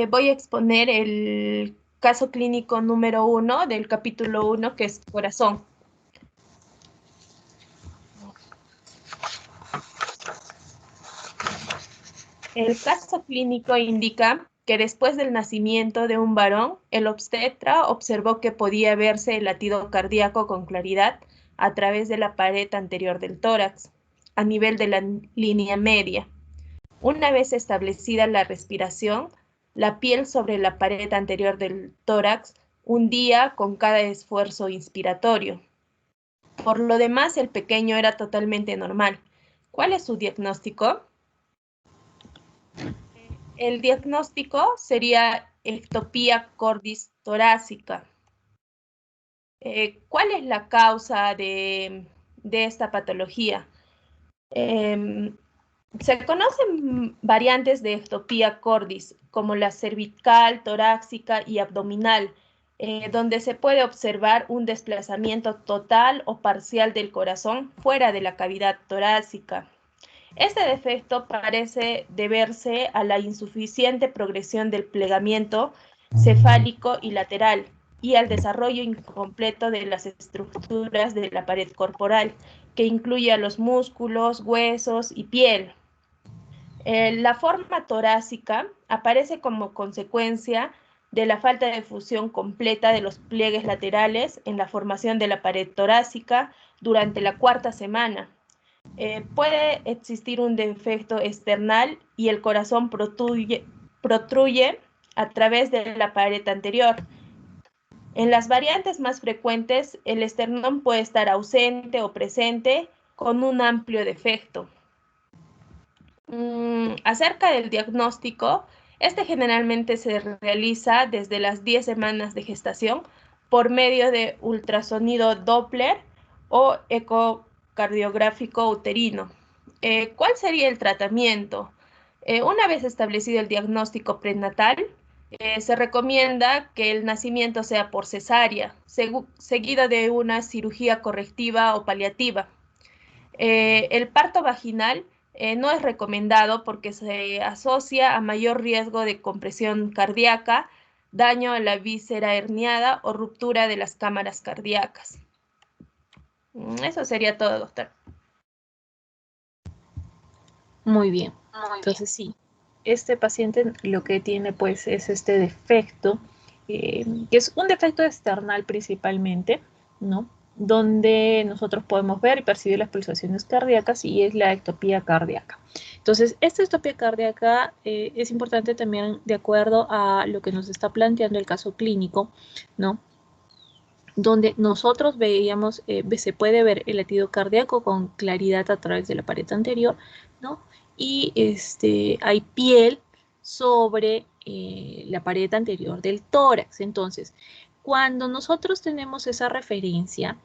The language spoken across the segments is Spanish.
voy a exponer el caso clínico número 1 del capítulo 1, que es corazón. El caso clínico indica que después del nacimiento de un varón, el obstetra observó que podía verse el latido cardíaco con claridad a través de la pared anterior del tórax, a nivel de la línea media. Una vez establecida la respiración, la piel sobre la pared anterior del tórax hundía con cada esfuerzo inspiratorio. Por lo demás, el pequeño era totalmente normal. ¿Cuál es su diagnóstico? El diagnóstico sería ectopía cordis torácica. ¿Cuál es la causa de esta patología? Se conocen variantes de ectopía cordis, como la cervical, torácica y abdominal, donde se puede observar un desplazamiento total o parcial del corazón fuera de la cavidad torácica. Este defecto parece deberse a la insuficiente progresión del plegamiento cefálico y lateral y al desarrollo incompleto de las estructuras de la pared corporal, que incluye a los músculos, huesos y piel. La forma torácica aparece como consecuencia de la falta de fusión completa de los pliegues laterales en la formación de la pared torácica durante la cuarta semana. Puede existir un defecto external y el corazón protruye a través de la pared anterior. En las variantes más frecuentes, el esternón puede estar ausente o presente con un amplio defecto. Acerca del diagnóstico, este generalmente se realiza desde las 10 semanas de gestación por medio de ultrasonido Doppler o ecocardiográfico uterino. ¿Cuál sería el tratamiento? Una vez establecido el diagnóstico prenatal, se recomienda que el nacimiento sea por cesárea, seguido de una cirugía correctiva o paliativa. El parto vaginal no es recomendado porque se asocia a mayor riesgo de compresión cardíaca, daño a la víscera herniada o ruptura de las cámaras cardíacas. Eso sería todo, doctor. Muy bien. Entonces sí, este paciente lo que tiene pues es este defecto, que es un defecto external principalmente, ¿no? Donde nosotros podemos ver y percibir las pulsaciones cardíacas y es la ectopía cardíaca. Entonces, esta ectopía cardíaca es importante también de acuerdo a lo que nos está planteando el caso clínico, ¿no? Donde nosotros veíamos, se puede ver el latido cardíaco con claridad a través de la pared anterior, ¿no? Y hay piel sobre la pared anterior del tórax. Entonces, cuando nosotros tenemos esa referencia,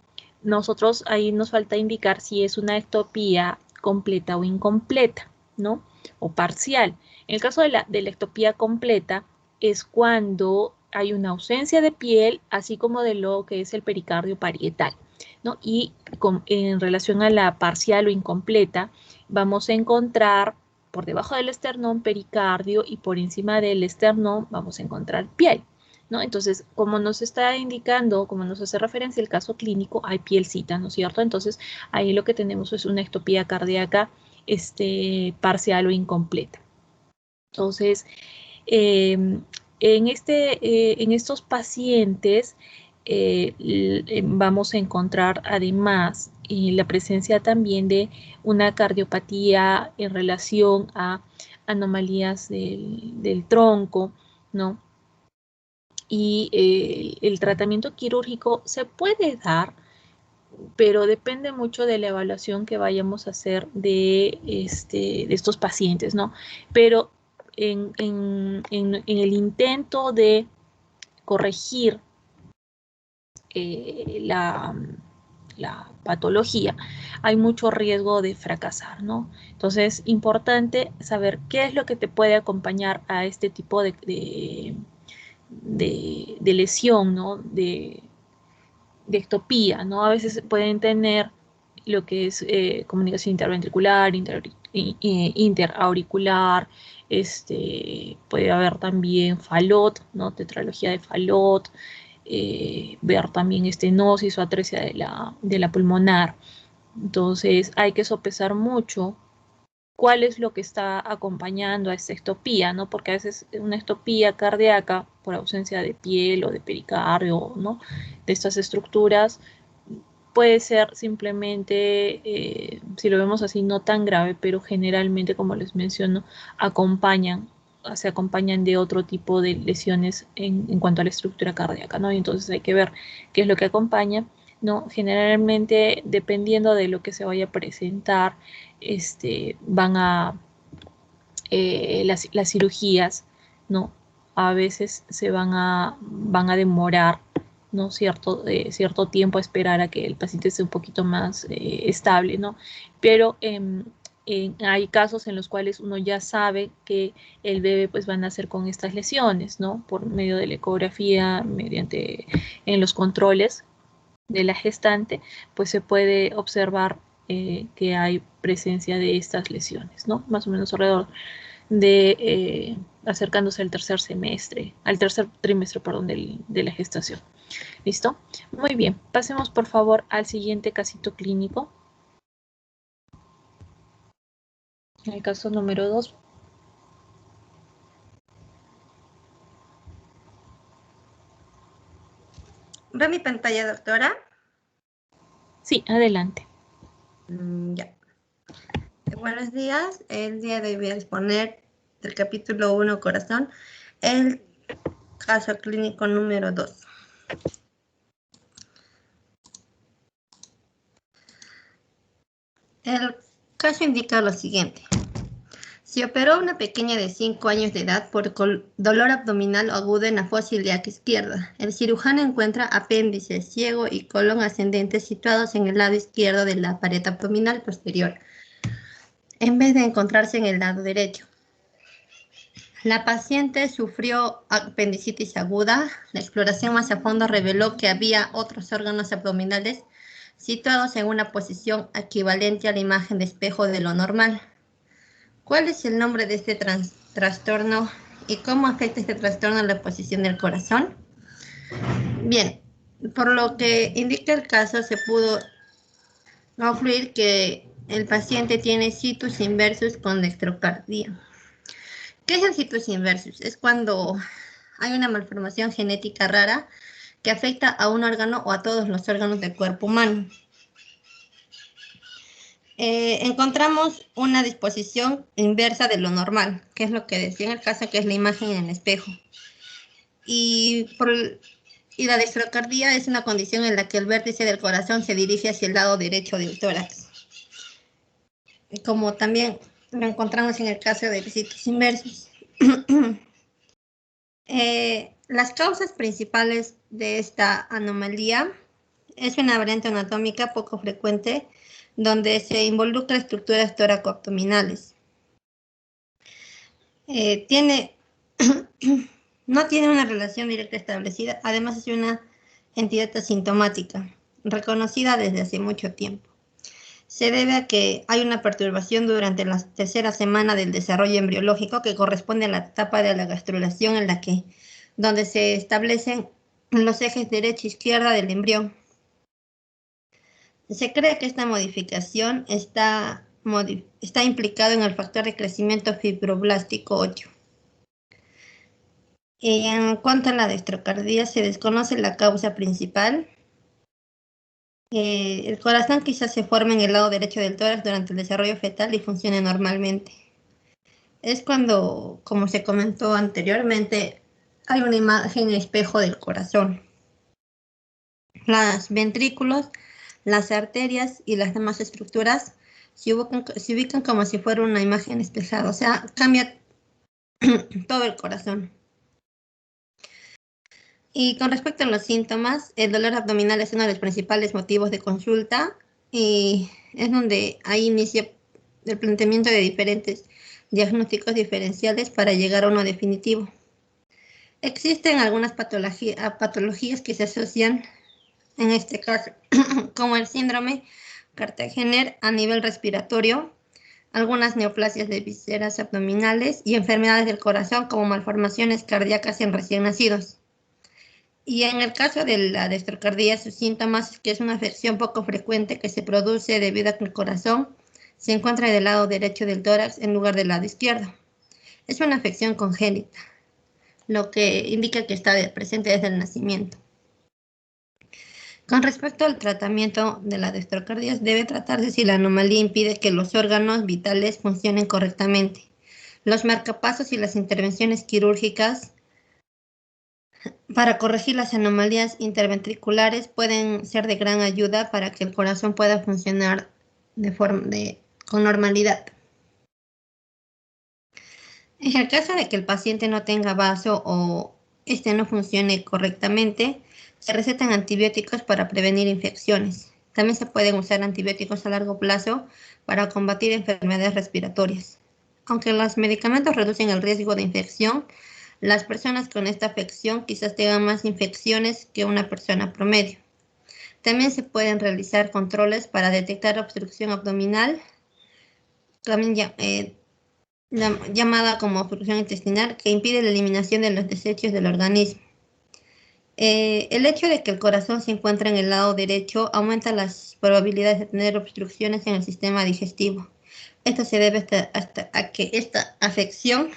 nosotros ahí nos falta indicar si es una ectopía completa o incompleta, ¿no? O parcial. En el caso de la ectopía completa, es cuando hay una ausencia de piel, así como de lo que es el pericardio parietal, ¿no? Y en relación a la parcial o incompleta, vamos a encontrar por debajo del esternón pericardio y por encima del esternón vamos a encontrar piel, ¿no? Entonces, como nos está indicando, como nos hace referencia el caso clínico, hay pielcita, ¿no es cierto? Entonces, ahí lo que tenemos es una ectopía cardíaca parcial o incompleta. Entonces, en estos pacientes vamos a encontrar además la presencia también de una cardiopatía en relación a anomalías del tronco, ¿no? Y el tratamiento quirúrgico se puede dar, pero depende mucho de la evaluación que vayamos a hacer de estos pacientes, ¿no? Pero en el intento de corregir la patología, hay mucho riesgo de fracasar, ¿no? Entonces, importante saber qué es lo que te puede acompañar a este tipo de lesión, ¿no? De ectopía, ¿no? A veces pueden tener lo que es comunicación interventricular, interauricular, puede haber también Fallot, ¿no? Tetralogía de Fallot, ver también estenosis o atresia de la pulmonar. Entonces hay que sopesar mucho cuál es lo que está acompañando a esta ectopía, ¿no? Porque a veces una ectopía cardíaca por ausencia de piel o de pericardio, ¿no? De estas estructuras puede ser simplemente, si lo vemos así, no tan grave, pero generalmente, como les menciono, se acompañan de otro tipo de lesiones en cuanto a la estructura cardíaca, ¿no? Y entonces hay que ver qué es lo que acompaña, ¿no? Generalmente, dependiendo de lo que se vaya a presentar, van a, las cirugías, ¿no? A veces van a demorar, ¿no? Cierto tiempo a esperar a que el paciente esté un poquito más estable, ¿no? Pero hay casos en los cuales uno ya sabe que el bebé pues va a nacer con estas lesiones, ¿no? Por medio de la ecografía, mediante en los controles de la gestante, pues se puede observar que hay presencia de estas lesiones, ¿no? Más o menos alrededor de acercándose al tercer trimestre, perdón, de la gestación. ¿Listo? Muy bien, pasemos por favor al siguiente casito clínico. El caso número 2. ¿Ve mi pantalla, doctora? Sí, adelante. Ya. Buenos días. El día de hoy voy a exponer del capítulo 1, corazón, el caso clínico número 2. El caso indica lo siguiente. Se operó una pequeña de 5 años de edad por dolor abdominal agudo en la fosa ilíaca izquierda. El cirujano encuentra apéndice ciego y colon ascendente situados en el lado izquierdo de la pared abdominal posterior, en vez de encontrarse en el lado derecho. La paciente sufrió apendicitis aguda. La exploración más a fondo reveló que había otros órganos abdominales situados en una posición equivalente a la imagen de espejo de lo normal. ¿Cuál es el nombre de este trastorno y cómo afecta este trastorno a la posición del corazón? Bien, por lo que indica el caso, se pudo concluir que el paciente tiene situs inversus con dextrocardia. ¿Qué es el situs inversus? Es cuando hay una malformación genética rara que afecta a un órgano o a todos los órganos del cuerpo humano. Encontramos una disposición inversa de lo normal, que es lo que decía en el caso, que es la imagen en el espejo. Y la dextrocardia es una condición en la que el vértice del corazón se dirige hacia el lado derecho del tórax. Como también lo encontramos en el caso de situs inversus. Las causas principales de esta anomalía es una variante anatómica poco frecuente donde se involucra estructuras toracoabdominales. No tiene una relación directa establecida, además es una entidad asintomática, reconocida desde hace mucho tiempo. Se debe a que hay una perturbación durante la tercera semana del desarrollo embriológico que corresponde a la etapa de la gastrulación donde se establecen los ejes derecha e izquierda del embrión. Se cree que esta modificación está implicado en el factor de crecimiento fibroblástico 8. En cuanto a la dextrocardia, se desconoce la causa principal. El corazón quizás se forme en el lado derecho del tórax durante el desarrollo fetal y funcione normalmente. Es cuando, como se comentó anteriormente, hay una imagen espejo del corazón. Los ventrículos, las arterias y las demás estructuras se ubican como si fuera una imagen espejada, o sea, cambia todo el corazón. Y con respecto a los síntomas, el dolor abdominal es uno de los principales motivos de consulta y es donde ahí inicia el planteamiento de diferentes diagnósticos diferenciales para llegar a uno definitivo. Existen algunas patologías que se asocian en este caso, como el síndrome Cartagener a nivel respiratorio, algunas neoplasias de vísceras abdominales y enfermedades del corazón como malformaciones cardíacas en recién nacidos. Y en el caso de la dextrocardía, sus síntomas es que es una afección poco frecuente que se produce debido a que el corazón se encuentra del lado derecho del tórax en lugar del lado izquierdo. Es una afección congénita, lo que indica que está presente desde el nacimiento. Con respecto al tratamiento de la dextrocardia, debe tratarse si la anomalía impide que los órganos vitales funcionen correctamente. Los marcapasos y las intervenciones quirúrgicas para corregir las anomalías interventriculares pueden ser de gran ayuda para que el corazón pueda funcionar con normalidad. En el caso de que el paciente no tenga vaso o este no funcione correctamente, se recetan antibióticos para prevenir infecciones. También se pueden usar antibióticos a largo plazo para combatir enfermedades respiratorias. Aunque los medicamentos reducen el riesgo de infección, las personas con esta afección quizás tengan más infecciones que una persona promedio. También se pueden realizar controles para detectar obstrucción abdominal, también llamada como obstrucción intestinal, que impide la eliminación de los desechos del organismo. El hecho de que el corazón se encuentre en el lado derecho aumenta las probabilidades de tener obstrucciones en el sistema digestivo. Esto se debe hasta a que esta afección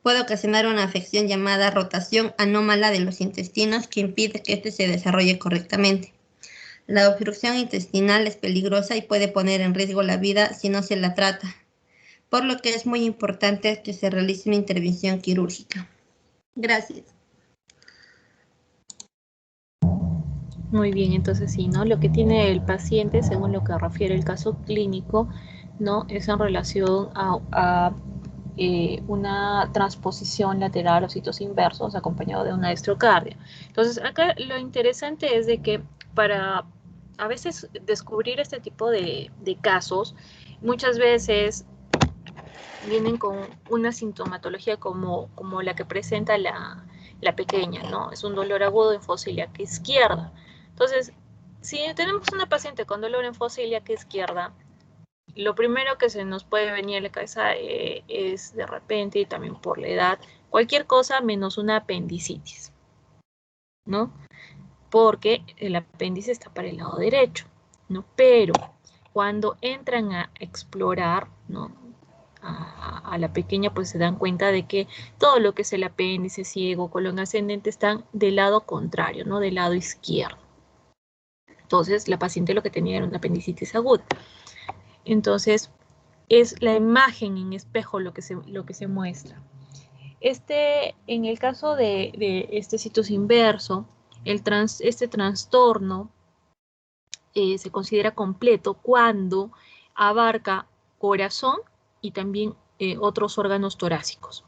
puede ocasionar una afección llamada rotación anómala de los intestinos que impide que este se desarrolle correctamente. La obstrucción intestinal es peligrosa y puede poner en riesgo la vida si no se la trata, por lo que es muy importante que se realice una intervención quirúrgica. Gracias. Muy bien, entonces sí, ¿no? Lo que tiene el paciente, según lo que refiere el caso clínico, ¿no? Es en relación a una transposición lateral o sitos inversos acompañado de una dextrocardia. Entonces, acá lo interesante es de que para a veces descubrir este tipo de casos, muchas veces vienen con una sintomatología como la que presenta la pequeña, ¿no? Es un dolor agudo en fosa ilíaca izquierda. Entonces, si tenemos una paciente con dolor en fosa ilíaca izquierda, lo primero que se nos puede venir a la cabeza es de repente, y también por la edad, cualquier cosa menos una apendicitis, ¿no? Porque el apéndice está para el lado derecho, ¿no? Pero cuando entran a explorar, ¿no? A la pequeña, pues se dan cuenta de que todo lo que es el apéndice, ciego, colon ascendente, están del lado contrario, ¿no? Del lado izquierdo. Entonces, la paciente lo que tenía era una apendicitis aguda. Entonces, es la imagen en espejo lo que se muestra. En el caso de este situs inverso, este trastorno se considera completo cuando abarca corazón y también otros órganos torácicos.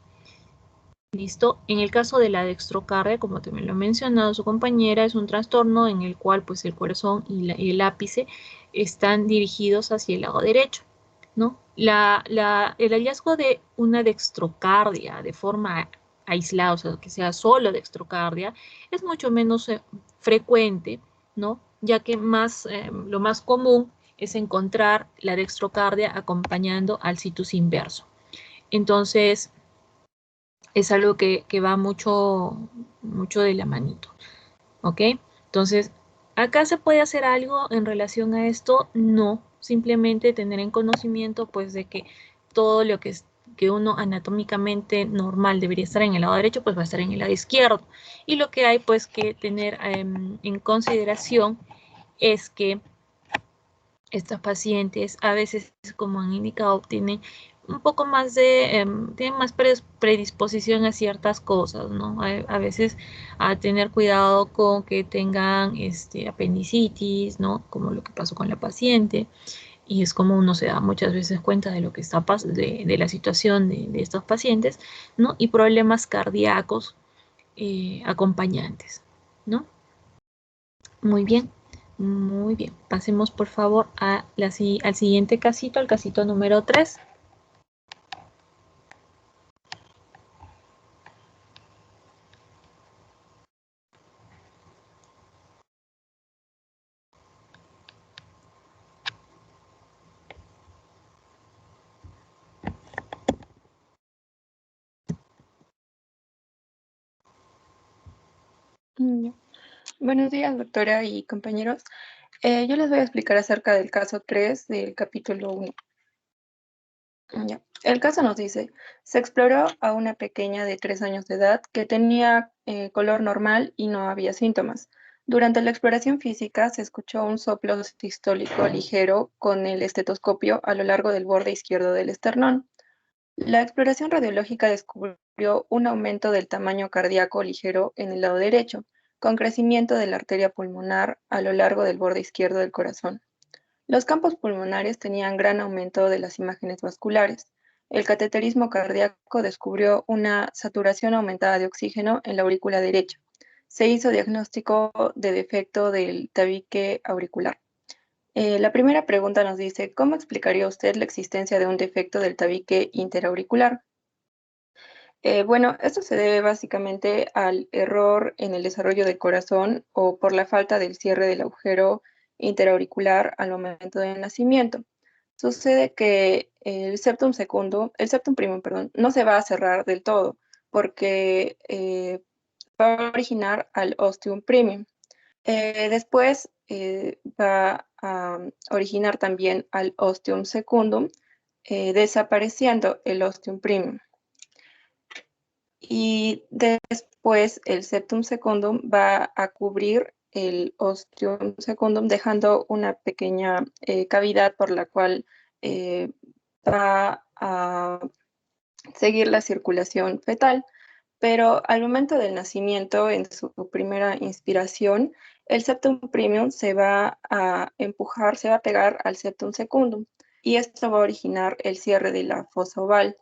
¿Listo? En el caso de la dextrocardia, como también lo ha mencionado su compañera, es un trastorno en el cual pues, el corazón y el ápice están dirigidos hacia el lado derecho, ¿no? El hallazgo de una dextrocardia de forma aislada, o sea, que sea solo dextrocardia, es mucho menos frecuente, ¿no? Ya que lo más común es encontrar la dextrocardia acompañando al situs inverso. Entonces, es algo que va mucho de la manito, ¿ok? Entonces, ¿acá se puede hacer algo en relación a esto? No, simplemente tener en conocimiento, pues, de que todo lo que uno anatómicamente normal debería estar en el lado derecho, pues va a estar en el lado izquierdo. Y lo que hay, pues, que tener en consideración es que estos pacientes a veces, como han indicado, tienen un poco más tienen más predisposición a ciertas cosas, ¿no? A veces a tener cuidado con que tengan apendicitis, ¿no? Como lo que pasó con la paciente. Y es como uno se da muchas veces cuenta de lo que está de la situación de estos pacientes, ¿no? Y problemas cardíacos acompañantes, ¿no? Muy bien. Muy bien, pasemos por favor al siguiente casito, al casito número 3. Ya. Buenos días, doctora y compañeros. Yo les voy a explicar acerca del caso 3 del capítulo 1. Ya. El caso nos dice, se exploró a una pequeña de 3 años de edad que tenía color normal y no había síntomas. Durante la exploración física se escuchó un soplo sistólico ligero con el estetoscopio a lo largo del borde izquierdo del esternón. La exploración radiológica descubrió un aumento del tamaño cardíaco ligero en el lado derecho, con crecimiento de la arteria pulmonar a lo largo del borde izquierdo del corazón. Los campos pulmonares tenían gran aumento de las imágenes vasculares. El cateterismo cardíaco descubrió una saturación aumentada de oxígeno en la aurícula derecha. Se hizo diagnóstico de defecto del tabique auricular. La primera pregunta nos dice, ¿cómo explicaría usted la existencia de un defecto del tabique interauricular? Bueno, esto se debe básicamente al error en el desarrollo del corazón o por la falta del cierre del agujero interauricular al momento del nacimiento. Sucede que el septum primum, perdón, no se va a cerrar del todo porque va a originar al ostium primum. Después va a originar también al ostium secundum, desapareciendo el ostium primum. Y después el septum secundum va a cubrir el ostium secundum, dejando una pequeña cavidad por la cual va a seguir la circulación fetal. Pero al momento del nacimiento, en su primera inspiración, el septum primum se va a empujar, se va a pegar al septum secundum, y esto va a originar el cierre de la fosa oval,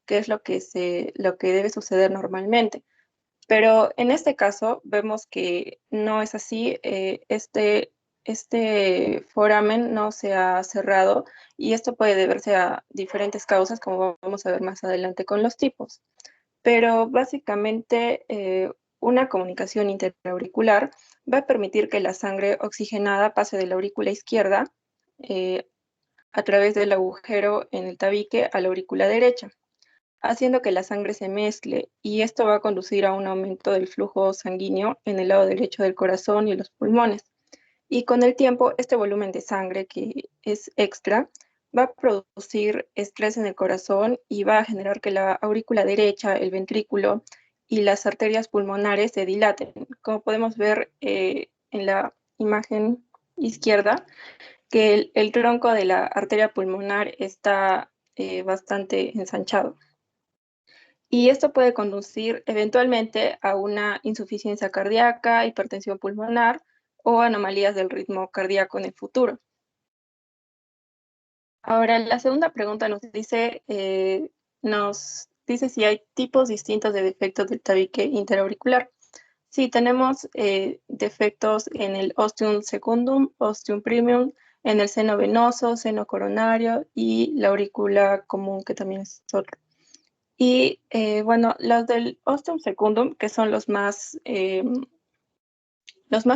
que es lo que debe suceder normalmente. Pero en este caso vemos que no es así. Este foramen no se ha cerrado y esto puede deberse a diferentes causas, como vamos a ver más adelante con los tipos. Pero básicamente una comunicación interauricular va a permitir que la sangre oxigenada pase de la aurícula izquierda a través del agujero en el tabique a la aurícula derecha, haciendo que la sangre se mezcle, y esto va a conducir a un aumento del flujo sanguíneo en el lado derecho del corazón y los pulmones. Y con el tiempo, este volumen de sangre que es extra va a producir estrés en el corazón y va a generar que la aurícula derecha, el ventrículo y las arterias pulmonares se dilaten. Como podemos ver en la imagen izquierda, que el tronco de la arteria pulmonar está bastante ensanchado. Y esto puede conducir eventualmente a una insuficiencia cardíaca, hipertensión pulmonar o anomalías del ritmo cardíaco en el futuro. Ahora, la segunda pregunta nos dice si hay tipos distintos de defectos del tabique interauricular. Sí, tenemos defectos en el ostium secundum, ostium primum, en el seno venoso, seno coronario y la aurícula común, que también es otro. Y bueno, los del ostium secundum, que son los más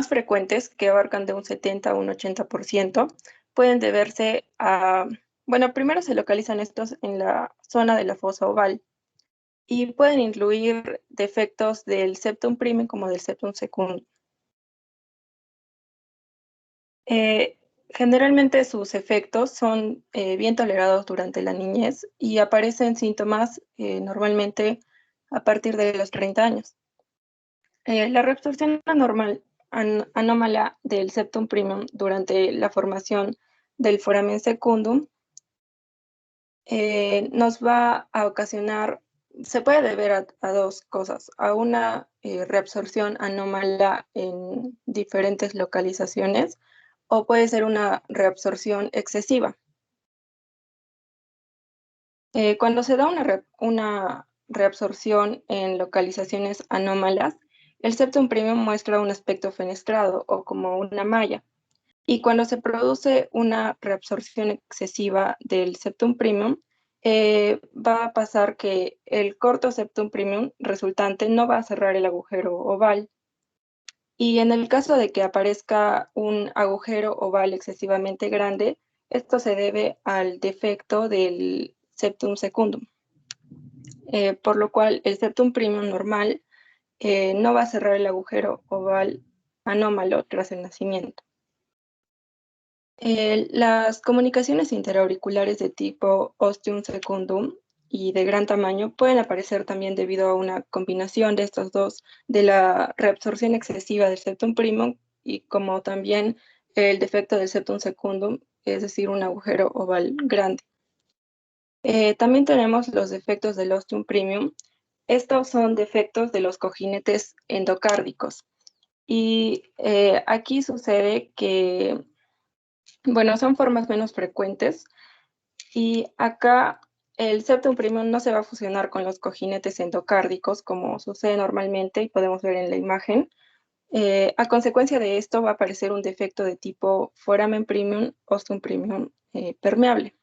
frecuentes, que abarcan de un 70 a un 80%, pueden deberse a, bueno, primero se localizan estos en la zona de la fosa oval y pueden incluir defectos del septum primum como del septum secundum. Generalmente sus efectos son bien tolerados durante la niñez y aparecen síntomas normalmente a partir de los 30 años. La reabsorción anómala del septum primum durante la formación del foramen secundum nos va a ocasionar, se puede deber a dos cosas: a una reabsorción anómala en diferentes localizaciones, o puede ser una reabsorción excesiva. Cuando se da una reabsorción en localizaciones anómalas, el septum primum muestra un aspecto fenestrado o como una malla. Y cuando se produce una reabsorción excesiva del septum primum, va a pasar que el corto septum primum resultante no va a cerrar el agujero oval. Y en el caso de que aparezca un agujero oval excesivamente grande, esto se debe al defecto del septum secundum. Por lo cual el septum primum normal no va a cerrar el agujero oval anómalo tras el nacimiento. Las comunicaciones interauriculares de tipo ostium secundum y de gran tamaño pueden aparecer también debido a una combinación de estos dos, de la reabsorción excesiva del septum primum y como también el defecto del septum secundum, es decir, un agujero oval grande. También tenemos los defectos del ostium primum. Estos son defectos de los cojinetes endocárdicos. Y aquí sucede que, bueno, son formas menos frecuentes. Y acá el septum primum no se va a fusionar con los cojinetes endocárdicos como sucede normalmente y podemos ver en la imagen. A consecuencia de esto va a aparecer un defecto de tipo foramen primum, ostium primum permeable.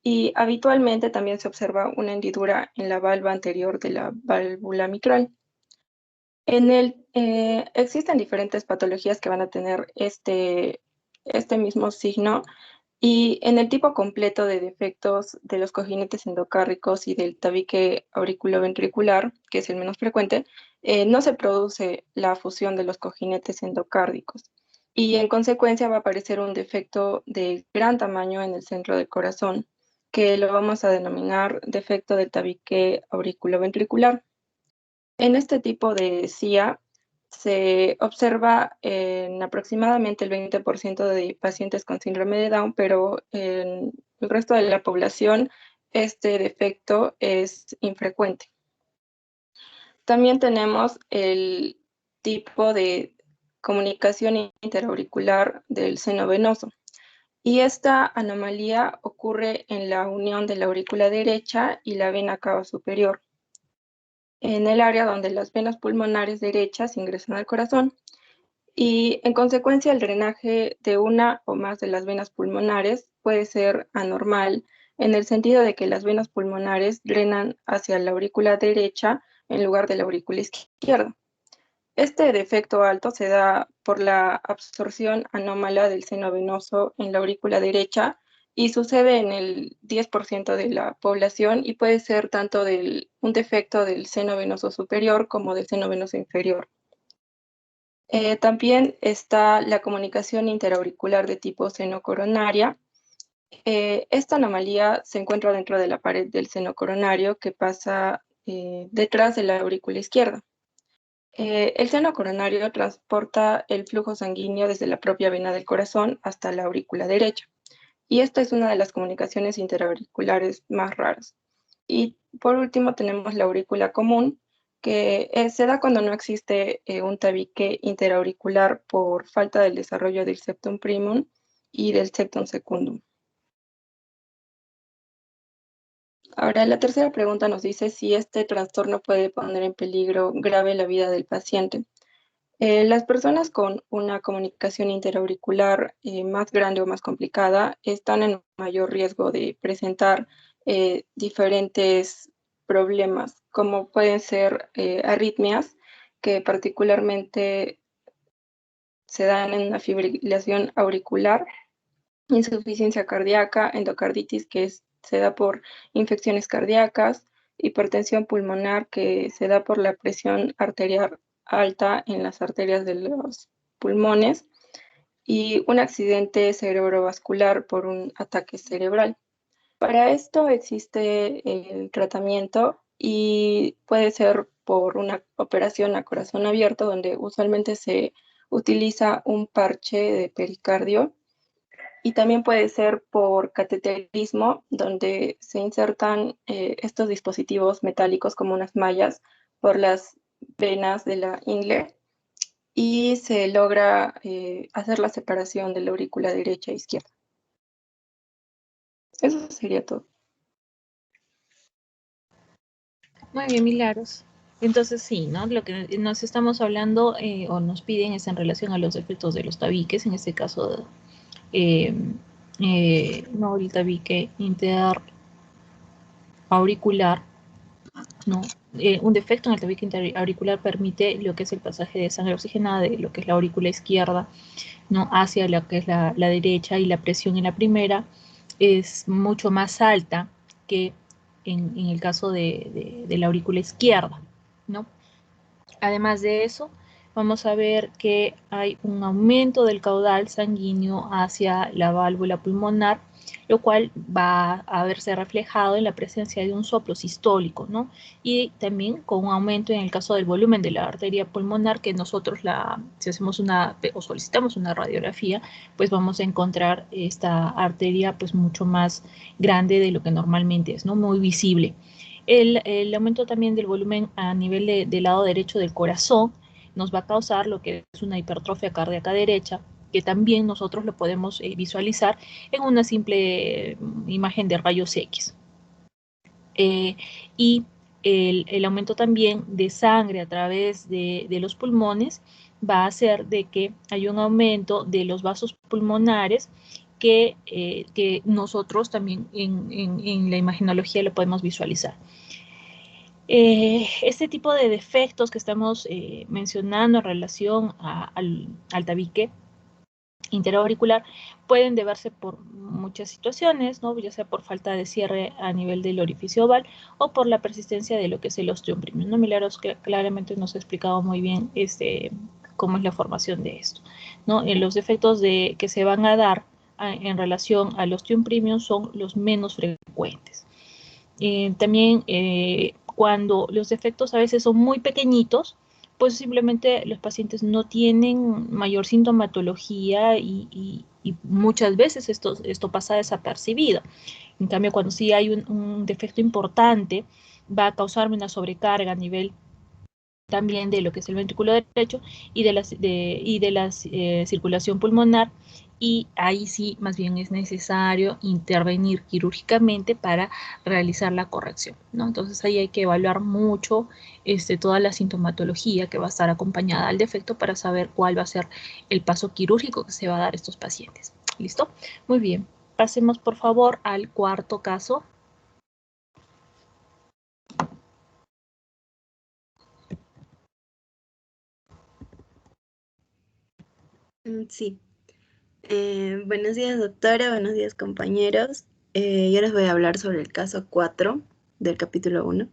Y habitualmente también se observa una hendidura en la valva anterior de la válvula mitral. Existen diferentes patologías que van a tener este mismo signo y en el tipo completo de defectos de los cojinetes endocárdicos y del tabique auriculoventricular, que es el menos frecuente, no se produce la fusión de los cojinetes endocárdicos y en consecuencia va a aparecer un defecto de gran tamaño en el centro del corazón, que lo vamos a denominar defecto del tabique auriculoventricular. En este tipo de CIA se observa en aproximadamente el 20% de pacientes con síndrome de Down, pero en el resto de la población este defecto es infrecuente. También tenemos el tipo de comunicación interauricular del seno venoso. Y esta anomalía ocurre en la unión de la aurícula derecha y la vena cava superior, en el área donde las venas pulmonares derechas ingresan al corazón y en consecuencia el drenaje de una o más de las venas pulmonares puede ser anormal en el sentido de que las venas pulmonares drenan hacia la aurícula derecha en lugar de la aurícula izquierda. Este defecto alto se da por la absorción anómala del seno venoso en la aurícula derecha y sucede en el 10% de la población y puede ser tanto un defecto del seno venoso superior como del seno venoso inferior. También está la comunicación interauricular de tipo seno coronaria. Esta anomalía se encuentra dentro de la pared del seno coronario que pasa detrás de la aurícula izquierda. El seno coronario transporta el flujo sanguíneo desde la propia vena del corazón hasta la aurícula derecha. Y esta es una de las comunicaciones interauriculares más raras. Y por último tenemos la aurícula común, que se da cuando no existe un tabique interauricular por falta del desarrollo del septum primum y del septum secundum. Ahora, la tercera pregunta nos dice si este trastorno puede poner en peligro grave la vida del paciente. Las personas con una comunicación interauricular más grande o más complicada están en mayor riesgo de presentar diferentes problemas, como pueden ser arritmias, que particularmente se dan en una fibrilación auricular, insuficiencia cardíaca, endocarditis, que se da por infecciones cardíacas, hipertensión pulmonar, que se da por la presión arterial alta en las arterias de los pulmones, y un accidente cerebrovascular por un ataque cerebral. Para esto existe el tratamiento y puede ser por una operación a corazón abierto, donde usualmente se utiliza un parche de pericardio, y también puede ser por cateterismo, donde se insertan estos dispositivos metálicos como unas mallas por las venas de la ingle y se logra hacer la separación de la aurícula derecha e izquierda. Eso sería todo. Muy bien, Milagros. Entonces sí, ¿no? Lo que nos estamos hablando o nos piden es en relación a los efectos de los tabiques, en este caso no el tabique interauricular, ¿no? Un defecto en el tabique interauricular permite lo que es el pasaje de sangre oxigenada de lo que es la aurícula izquierda, ¿no? Hacia lo que es la derecha, y la presión en la primera es mucho más alta que en el caso de la aurícula izquierda, ¿no? Además de eso, vamos a ver que hay un aumento del caudal sanguíneo hacia la válvula pulmonar, lo cual va a verse reflejado en la presencia de un soplo sistólico, ¿no? Y también con un aumento en el caso del volumen de la arteria pulmonar, que nosotros si hacemos o solicitamos una radiografía, pues vamos a encontrar esta arteria pues mucho más grande de lo que normalmente es, ¿no? Muy visible. El aumento también del volumen a nivel del lado derecho del corazón nos va a causar lo que es una hipertrofia cardíaca derecha, que también nosotros lo podemos visualizar en una simple imagen de rayos X. Y el aumento también de sangre a través de los pulmones va a hacer de que hay un aumento de los vasos pulmonares que nosotros también en la imagenología lo podemos visualizar. Este tipo de defectos que estamos mencionando en relación al tabique interauricular pueden deberse por muchas situaciones, ¿no? Ya sea por falta de cierre a nivel del orificio oval o por la persistencia de lo que es el osteomprimio, ¿no? Milagros claramente nos ha explicado muy bien cómo es la formación de esto, ¿no? Los defectos que se van a dar en relación al osteomprimio son los menos frecuentes. También cuando los defectos a veces son muy pequeñitos, pues simplemente los pacientes no tienen mayor sintomatología y muchas veces esto pasa desapercibido. En cambio, cuando sí hay un defecto importante, va a causarme una sobrecarga a nivel también de lo que es el ventrículo derecho y de la circulación pulmonar, y ahí sí más bien es necesario intervenir quirúrgicamente para realizar la corrección, ¿no? Entonces ahí hay que evaluar mucho toda la sintomatología que va a estar acompañada al defecto para saber cuál va a ser el paso quirúrgico que se va a dar a estos pacientes. ¿Listo? Muy bien. Pasemos por favor al cuarto caso. Sí. Buenos días, doctora. Buenos días, compañeros. Yo les voy a hablar sobre el caso 4 del capítulo 1,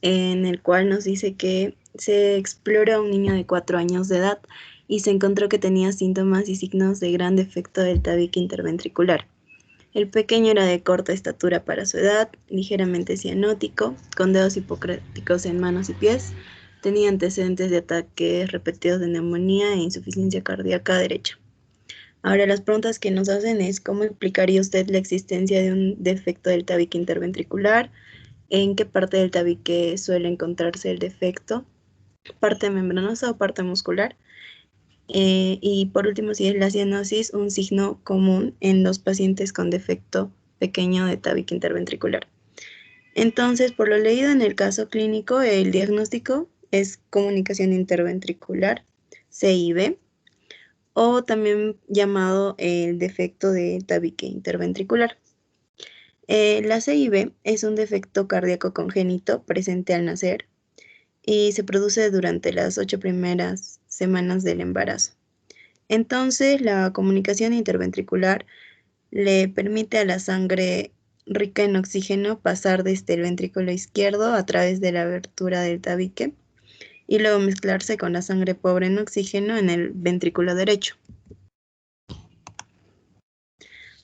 en el cual nos dice que se explora a un niño de 4 años de edad y se encontró que tenía síntomas y signos de gran defecto del tabique interventricular. El pequeño era de corta estatura para su edad, ligeramente cianótico, con dedos hipocráticos en manos y pies. Tenía antecedentes de ataques repetidos de neumonía e insuficiencia cardíaca derecha. Ahora, las preguntas que nos hacen es: ¿cómo explicaría usted la existencia de un defecto del tabique interventricular? ¿En qué parte del tabique suele encontrarse el defecto? ¿Parte membranosa o parte muscular? Y por último, si es la cianosis un signo común en los pacientes con defecto pequeño de tabique interventricular. Entonces, por lo leído en el caso clínico, el diagnóstico es comunicación interventricular, CIV, o también llamado el defecto de tabique interventricular. La CIV es un defecto cardíaco congénito presente al nacer y se produce durante las 8 primeras semanas del embarazo. Entonces, la comunicación interventricular le permite a la sangre rica en oxígeno pasar desde el ventrículo izquierdo a través de la abertura del tabique y luego mezclarse con la sangre pobre en oxígeno en el ventrículo derecho.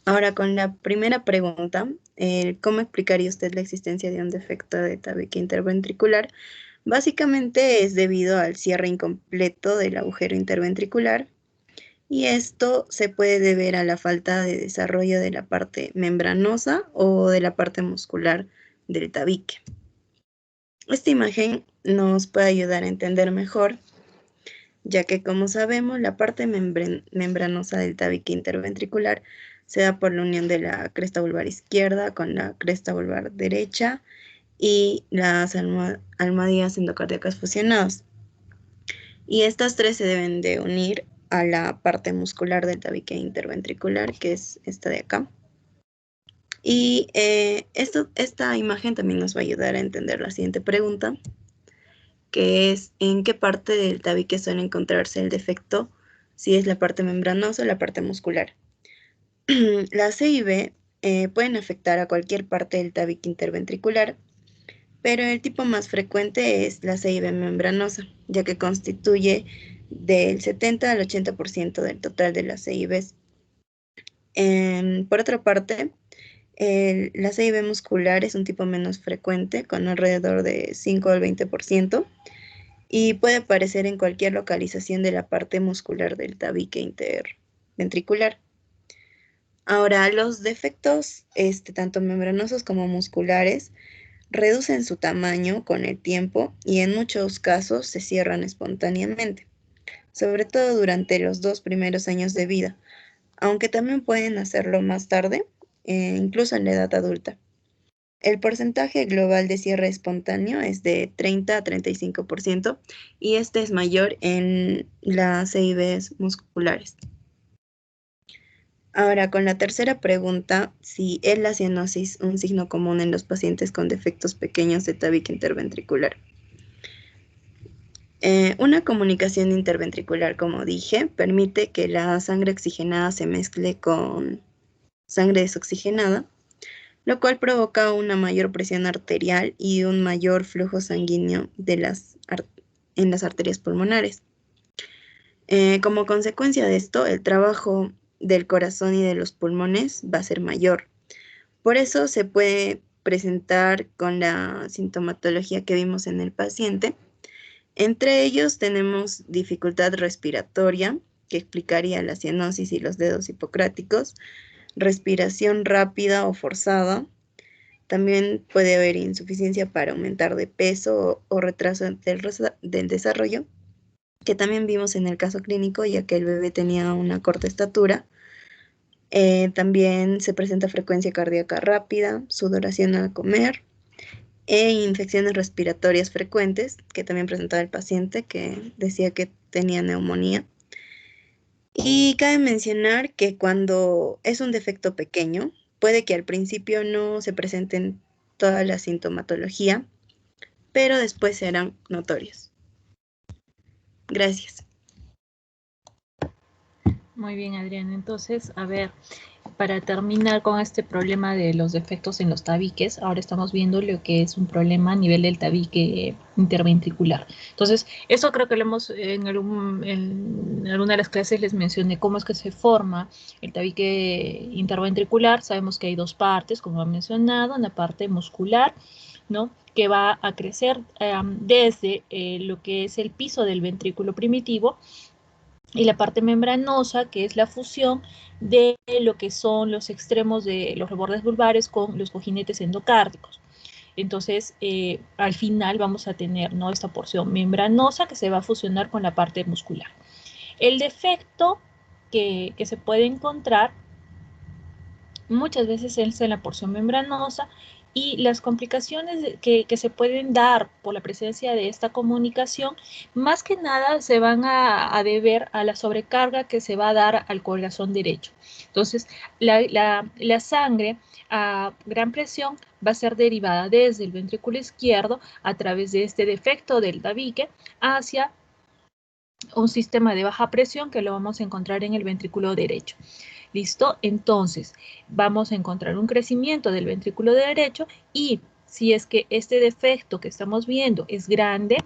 Ahora, con la primera pregunta, ¿cómo explicaría usted la existencia de un defecto de tabique interventricular? Básicamente es debido al cierre incompleto del agujero interventricular, y esto se puede deber a la falta de desarrollo de la parte membranosa o de la parte muscular del tabique. Esta imagen nos puede ayudar a entender mejor, ya que, como sabemos, la parte membranosa del tabique interventricular se da por la unión de la cresta vulvar izquierda con la cresta vulvar derecha y las almohadillas endocardíacas fusionadas. Y estas tres se deben de unir a la parte muscular del tabique interventricular, que es esta de acá. Y esta imagen también nos va a ayudar a entender la siguiente pregunta, que es: ¿en qué parte del tabique suele encontrarse el defecto? Si es la parte membranosa o la parte muscular. La CIV pueden afectar a cualquier parte del tabique interventricular, pero el tipo más frecuente es la CIB membranosa, ya que constituye del 70 al 80% del total de las CIBs. Por otra parte, la CIB muscular es un tipo menos frecuente, con alrededor de 5 al 20%, y puede aparecer en cualquier localización de la parte muscular del tabique interventricular. Ahora, los defectos, tanto membranosos como musculares, reducen su tamaño con el tiempo y en muchos casos se cierran espontáneamente, sobre todo durante los 2 primeros años de vida, aunque también pueden hacerlo más tarde, incluso en la edad adulta. El porcentaje global de cierre espontáneo es de 30 a 35% y este es mayor en las CIBs musculares. Ahora, con la tercera pregunta, si es la cianosis un signo común en los pacientes con defectos pequeños de tabique interventricular. Una comunicación interventricular, como dije, permite que la sangre oxigenada se mezcle con sangre desoxigenada, lo cual provoca una mayor presión arterial y un mayor flujo sanguíneo en las arterias pulmonares. Como consecuencia de esto, el trabajo del corazón y de los pulmones va a ser mayor. Por eso se puede presentar con la sintomatología que vimos en el paciente. Entre ellos tenemos dificultad respiratoria, que explicaría la cianosis y los dedos hipocráticos, respiración rápida o forzada. También puede haber insuficiencia para aumentar de peso o retraso del desarrollo, que también vimos en el caso clínico, ya que el bebé tenía una corta estatura. También se presenta frecuencia cardíaca rápida, sudoración al comer e infecciones respiratorias frecuentes, que también presentaba el paciente, que decía que tenía neumonía. Y cabe mencionar que cuando es un defecto pequeño, puede que al principio no se presenten toda la sintomatología, pero después serán notorios. Gracias. Muy bien, Adriana. Entonces, a ver, para terminar con este problema de los defectos en los tabiques, ahora estamos viendo lo que es un problema a nivel del tabique interventricular. Entonces, eso creo que lo hemos, en alguna de las clases les mencioné cómo es que se forma el tabique interventricular. Sabemos que hay dos partes, como he mencionado, una parte muscular, ¿no?, que va a crecer desde lo que es el piso del ventrículo primitivo, y la parte membranosa, que es la fusión de lo que son los extremos de los rebordes vulvares con los cojinetes endocárdicos. Entonces, al final vamos a tener, ¿no?, esta porción membranosa que se va a fusionar con la parte muscular. El defecto que se puede encontrar muchas veces es en la porción membranosa, y las complicaciones que se pueden dar por la presencia de esta comunicación, más que nada se van a deber a la sobrecarga que se va a dar al corazón derecho. Entonces, la sangre a gran presión va a ser derivada desde el ventrículo izquierdo a través de este defecto del tabique hacia un sistema de baja presión que lo vamos a encontrar en el ventrículo derecho. ¿Listo? Entonces, vamos a encontrar un crecimiento del ventrículo derecho, y si es que este defecto que estamos viendo es grande,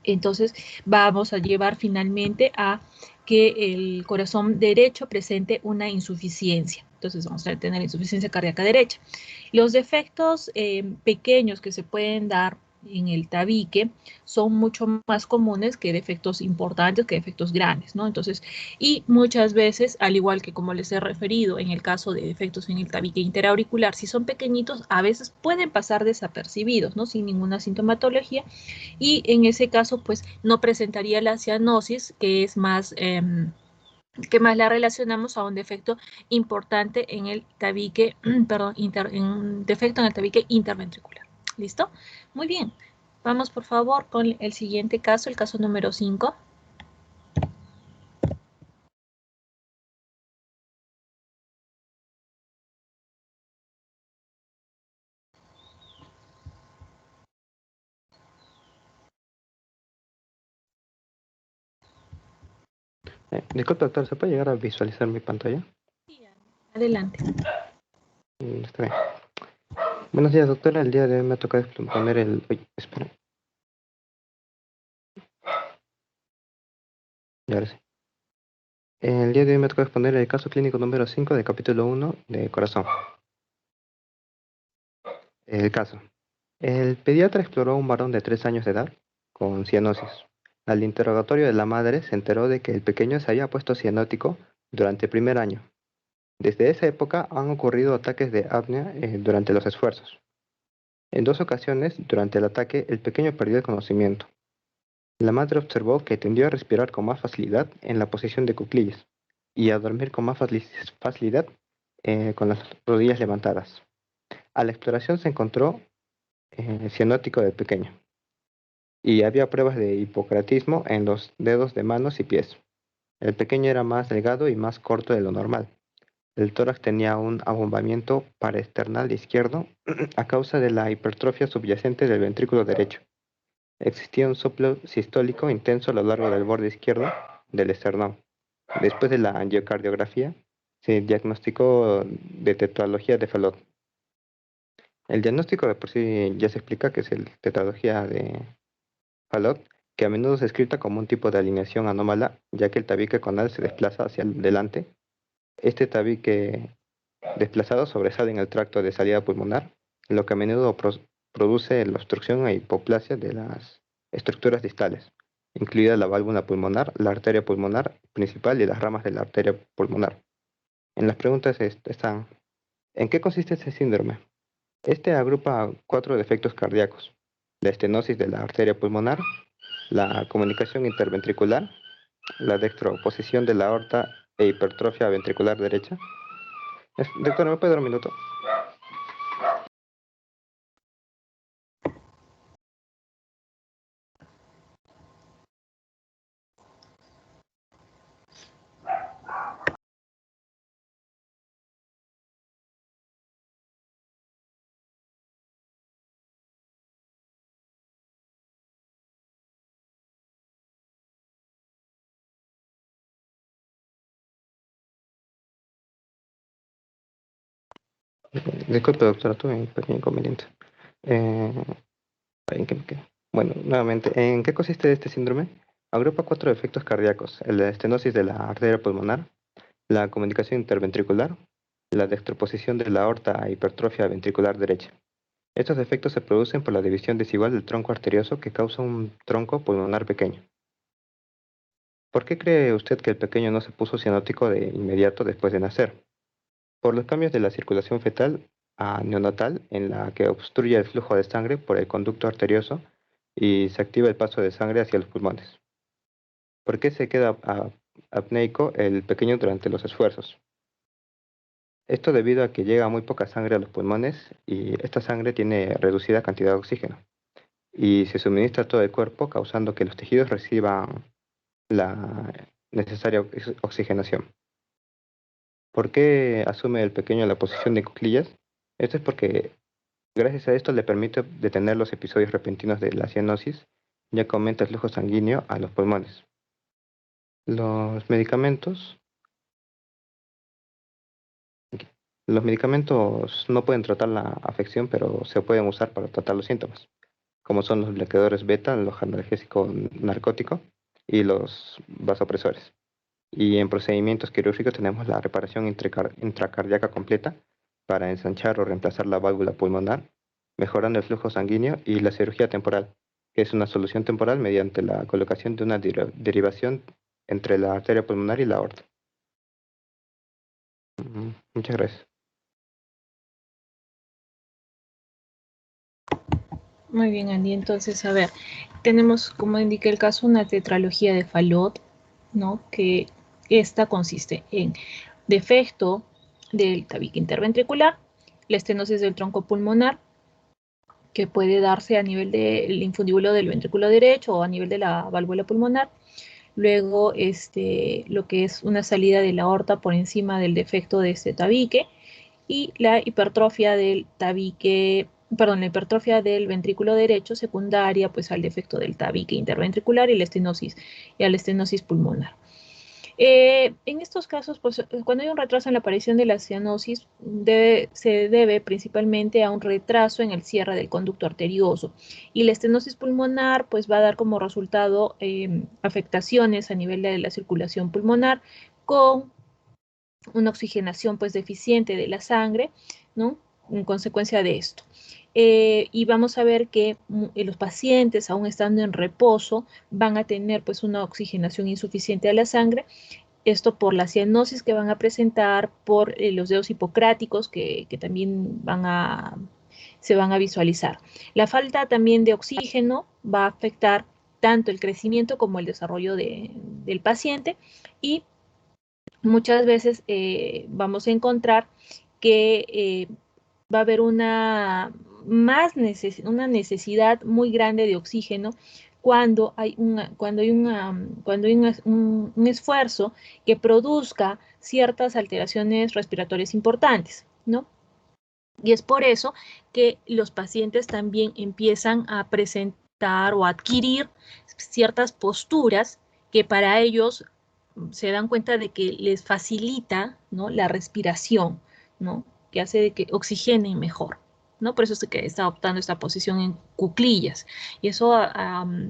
entonces vamos a llevar finalmente a que el corazón derecho presente una insuficiencia. Entonces vamos a tener insuficiencia cardíaca derecha. Los defectos pequeños que se pueden dar en el tabique son mucho más comunes que defectos importantes, que defectos grandes, ¿no? Entonces, y muchas veces, al igual que como les he referido en el caso de defectos en el tabique interauricular, si son pequeñitos, a veces pueden pasar desapercibidos, ¿no?, sin ninguna sintomatología, y en ese caso, pues, no presentaría la cianosis, que es más... que más la relacionamos a un defecto importante en el tabique, perdón, un defecto en el tabique interventricular. ¿Listo? Muy bien. Vamos, por favor, con el siguiente caso, el caso número 5. Disculpe, doctor, ¿se puede llegar a visualizar mi pantalla? Adelante. Está bien. Buenos días, doctora. El día de hoy me toca exponer el... Uy, espera. Ya ahora sí. El día de hoy me toca exponer el caso clínico número 5 del capítulo 1 de corazón. El caso. El pediatra exploró a un varón de 3 años de edad con cianosis. Al interrogatorio de la madre se enteró de que el pequeño se había puesto cianótico durante el primer año. Desde esa época han ocurrido ataques de apnea durante los esfuerzos. En 2 ocasiones, durante el ataque, el pequeño perdió el conocimiento. La madre observó que tendió a respirar con más facilidad en la posición de cuclillas y a dormir con más facilidad con las rodillas levantadas. A la exploración se encontró cianótico del pequeño y había pruebas de hipocratismo en los dedos de manos y pies. El pequeño era más delgado y más corto de lo normal. El tórax tenía un abombamiento paraesternal izquierdo a causa de la hipertrofia subyacente del ventrículo derecho. Existía un soplo sistólico intenso a lo largo del borde izquierdo del esternón. Después de la angiocardiografía, se diagnosticó de tetralogía de Fallot. El diagnóstico de por sí ya se explica que es el tetralogía de Fallot, que a menudo es escrita como un tipo de alineación anómala, ya que el tabique conal se desplaza hacia adelante. Este tabique desplazado sobresale en el tracto de salida pulmonar, lo que a menudo produce la obstrucción e hipoplasia de las estructuras distales, incluida la válvula pulmonar, la arteria pulmonar principal y las ramas de la arteria pulmonar. En las preguntas están, ¿en qué consiste este síndrome? Este agrupa 4 defectos cardíacos: la estenosis de la arteria pulmonar, la comunicación interventricular, la dextroposición de la aorta e hipertrofia ventricular derecha. Doctor, ¿me puede dar un minuto? Disculpe, doctora, tuve un pequeño inconveniente. Eh, ¿En qué me quedé? Bueno, nuevamente, ¿en qué consiste este síndrome? Agrupa 4 defectos cardíacos: la estenosis de la arteria pulmonar, la comunicación interventricular, la dextroposición de la aorta a hipertrofia ventricular derecha. Estos defectos se producen por la división desigual del tronco arterioso que causa un tronco pulmonar pequeño. ¿Por qué cree usted que el pequeño no se puso cianótico de inmediato después de nacer? Por los cambios de la circulación fetal a neonatal, en la que obstruye el flujo de sangre por el conducto arterioso y se activa el paso de sangre hacia los pulmones. ¿Por qué se queda apneico el pequeño durante los esfuerzos? Esto debido a que llega muy poca sangre a los pulmones y esta sangre tiene reducida cantidad de oxígeno y se suministra a todo el cuerpo, causando que los tejidos reciban la necesaria oxigenación. ¿Por qué asume el pequeño la posición de cuclillas? Esto es porque gracias a esto le permite detener los episodios repentinos de la cianosis, ya que aumenta el flujo sanguíneo a los pulmones. Los medicamentos Los medicamentos no pueden tratar la afección, pero se pueden usar para tratar los síntomas, como son los bloqueadores beta, el analgésico narcótico y los vasopresores. Y en procedimientos quirúrgicos tenemos la reparación intracardíaca completa para ensanchar o reemplazar la válvula pulmonar, mejorando el flujo sanguíneo, y la cirugía temporal, que es una solución temporal mediante la colocación de una derivación entre la arteria pulmonar y la aorta. Muchas gracias. Muy bien, Andy. Entonces, a ver, tenemos, como indica el caso, una tetralogía de Fallot, ¿no? Que esta consiste en defecto del tabique interventricular, la estenosis del tronco pulmonar, que puede darse a nivel del infundíbulo del ventrículo derecho o a nivel de la válvula pulmonar. Luego, lo que es una salida de la aorta por encima del defecto de este tabique, y la hipertrofia del tabique, perdón, la hipertrofia del ventrículo derecho secundaria pues al defecto del tabique interventricular y a la estenosis pulmonar. En estos casos, pues, cuando hay un retraso en la aparición de la cianosis, se debe principalmente a un retraso en el cierre del conducto arterioso. Y la estenosis pulmonar, pues, va a dar como resultado afectaciones a nivel de la circulación pulmonar con una oxigenación, pues, deficiente de la sangre, ¿no? En consecuencia de esto. Y vamos a ver que los pacientes, aún estando en reposo, van a tener, pues, una oxigenación insuficiente a la sangre. Esto por la cianosis que van a presentar, por los dedos hipocráticos que también se van a visualizar. La falta también de oxígeno va a afectar tanto el crecimiento como el desarrollo del paciente, y muchas veces vamos a encontrar que va a haber una necesidad muy grande de oxígeno cuando hay un esfuerzo que produzca ciertas alteraciones respiratorias importantes, ¿no? Y es por eso que los pacientes también empiezan a presentar o adquirir ciertas posturas que para ellos se dan cuenta de que les facilita, ¿no?, la respiración, ¿no?, que hace de que oxigenen mejor, ¿no? Por eso es que está adoptando esta posición en cuclillas. Y eso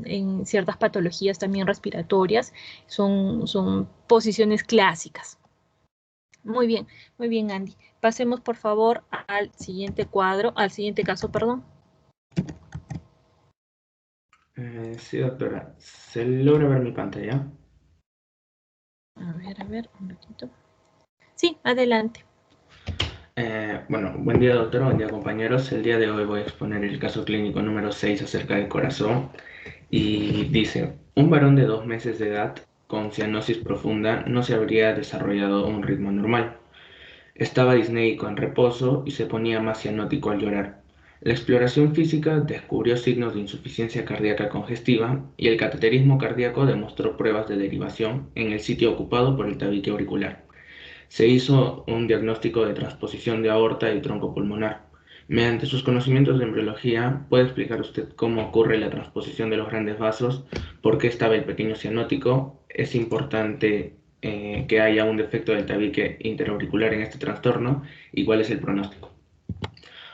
en ciertas patologías también respiratorias son posiciones clásicas. Muy bien, Andy. Pasemos, por favor, al siguiente caso, perdón. Sí, doctora. ¿Se logra ver mi pantalla? A ver, un ratito. Sí, adelante. Bueno, buen día, doctora, buen día, compañeros. El día de hoy voy a exponer el caso clínico número 6 acerca del corazón. Y dice, un varón de 2 meses de edad con cianosis profunda no se habría desarrollado un ritmo normal. Estaba disnéico en reposo y se ponía más cianótico al llorar. La exploración física descubrió signos de insuficiencia cardíaca congestiva y el cateterismo cardíaco demostró pruebas de derivación en el sitio ocupado por el tabique auricular. Se hizo un diagnóstico de transposición de aorta y tronco pulmonar. Mediante sus conocimientos de embriología, ¿puede explicar usted cómo ocurre la transposición de los grandes vasos? ¿Por qué estaba el pequeño cianótico? ¿Es importante que haya un defecto del tabique interauricular en este trastorno? ¿Y cuál es el pronóstico?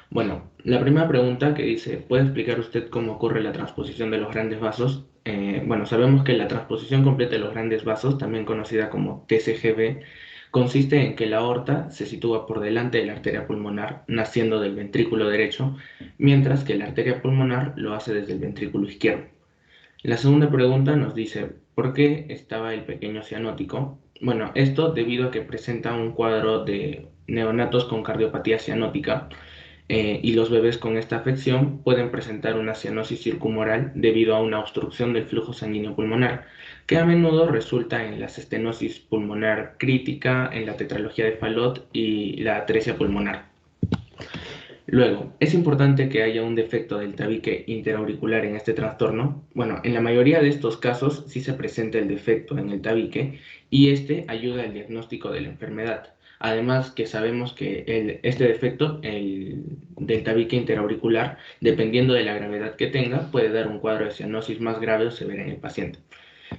Bueno, la primera pregunta que dice, ¿puede explicar usted cómo ocurre la transposición de los grandes vasos? Bueno, sabemos que la transposición completa de los grandes vasos, también conocida como TCGV, consiste en que la aorta se sitúa por delante de la arteria pulmonar, naciendo del ventrículo derecho, mientras que la arteria pulmonar lo hace desde el ventrículo izquierdo. La segunda pregunta nos dice, ¿por qué estaba el pequeño cianótico? Bueno, esto debido a que presenta un cuadro de neonatos con cardiopatía cianótica, y los bebés con esta afección pueden presentar una cianosis circumoral debido a una obstrucción del flujo sanguíneo pulmonar, que a menudo resulta en la estenosis pulmonar crítica, en la tetralogía de Fallot y la atresia pulmonar. Luego, ¿es importante que haya un defecto del tabique interauricular en este trastorno? Bueno, en la mayoría de estos casos sí se presenta el defecto en el tabique y este ayuda al diagnóstico de la enfermedad. Además que sabemos que este defecto del tabique interauricular, dependiendo de la gravedad que tenga, puede dar un cuadro de cianosis más grave o severa en el paciente.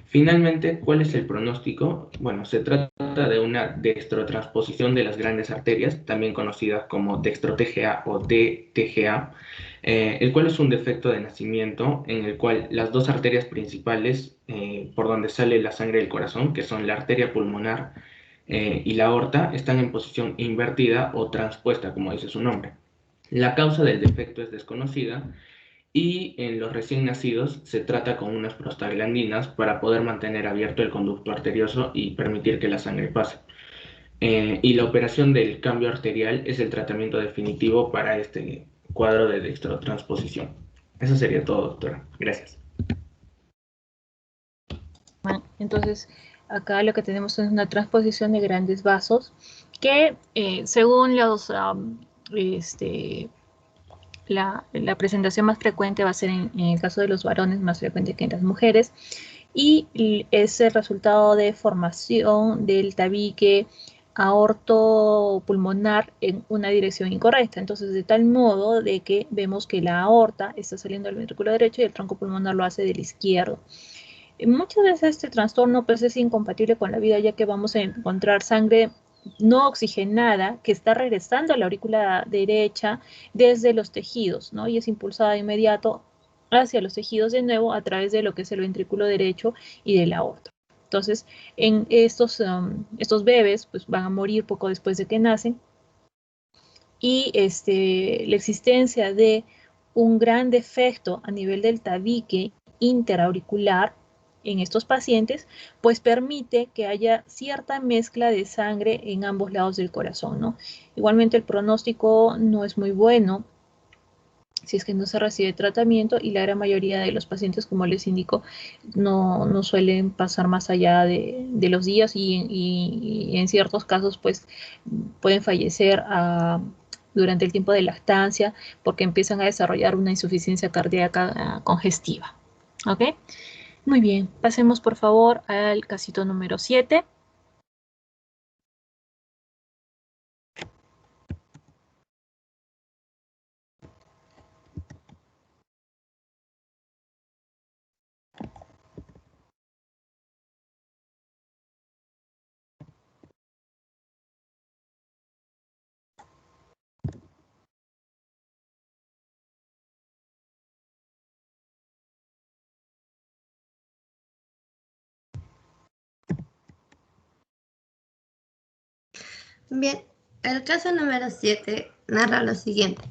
Finalmente, ¿cuál es el pronóstico? Bueno, se trata de una dextrotransposición de las grandes arterias, también conocidas como dextro-TGA o DTGA, el cual es un defecto de nacimiento en el cual las dos arterias principales por donde sale la sangre del corazón, que son la arteria pulmonar y la aorta, están en posición invertida o transpuesta, como dice su nombre. La causa del defecto es desconocida, y en los recién nacidos se trata con unas prostaglandinas para poder mantener abierto el conducto arterioso y permitir que la sangre pase. Y la operación del cambio arterial es el tratamiento definitivo para este cuadro de dextrotransposición. Eso sería todo, doctora. Gracias. Bueno, entonces acá lo que tenemos es una transposición de grandes vasos que según los la presentación más frecuente va a ser en el caso de los varones, más frecuente que en las mujeres, y es el resultado de formación del tabique aortopulmonar en una dirección incorrecta. Entonces, de tal modo de que vemos que la aorta está saliendo del ventrículo derecho y el tronco pulmonar lo hace del izquierdo. Muchas veces este trastorno pues, es incompatible con la vida, ya que vamos a encontrar sangre no oxigenada que está regresando a la aurícula derecha desde los tejidos, ¿no? Y es impulsada de inmediato hacia los tejidos de nuevo a través de lo que es el ventrículo derecho y de la aorta. Entonces, en estos bebés pues, van a morir poco después de que nacen, y la existencia de un gran defecto a nivel del tabique interauricular en estos pacientes, pues permite que haya cierta mezcla de sangre en ambos lados del corazón, ¿no? Igualmente el pronóstico no es muy bueno si es que no se recibe tratamiento, y la gran mayoría de los pacientes, como les indico, no suelen pasar más allá de los días, y en ciertos casos pues pueden fallecer durante el tiempo de lactancia porque empiezan a desarrollar una insuficiencia cardíaca congestiva. ¿Ok? Muy bien, pasemos por favor al casito número 7. Bien, el caso número 7 narra lo siguiente.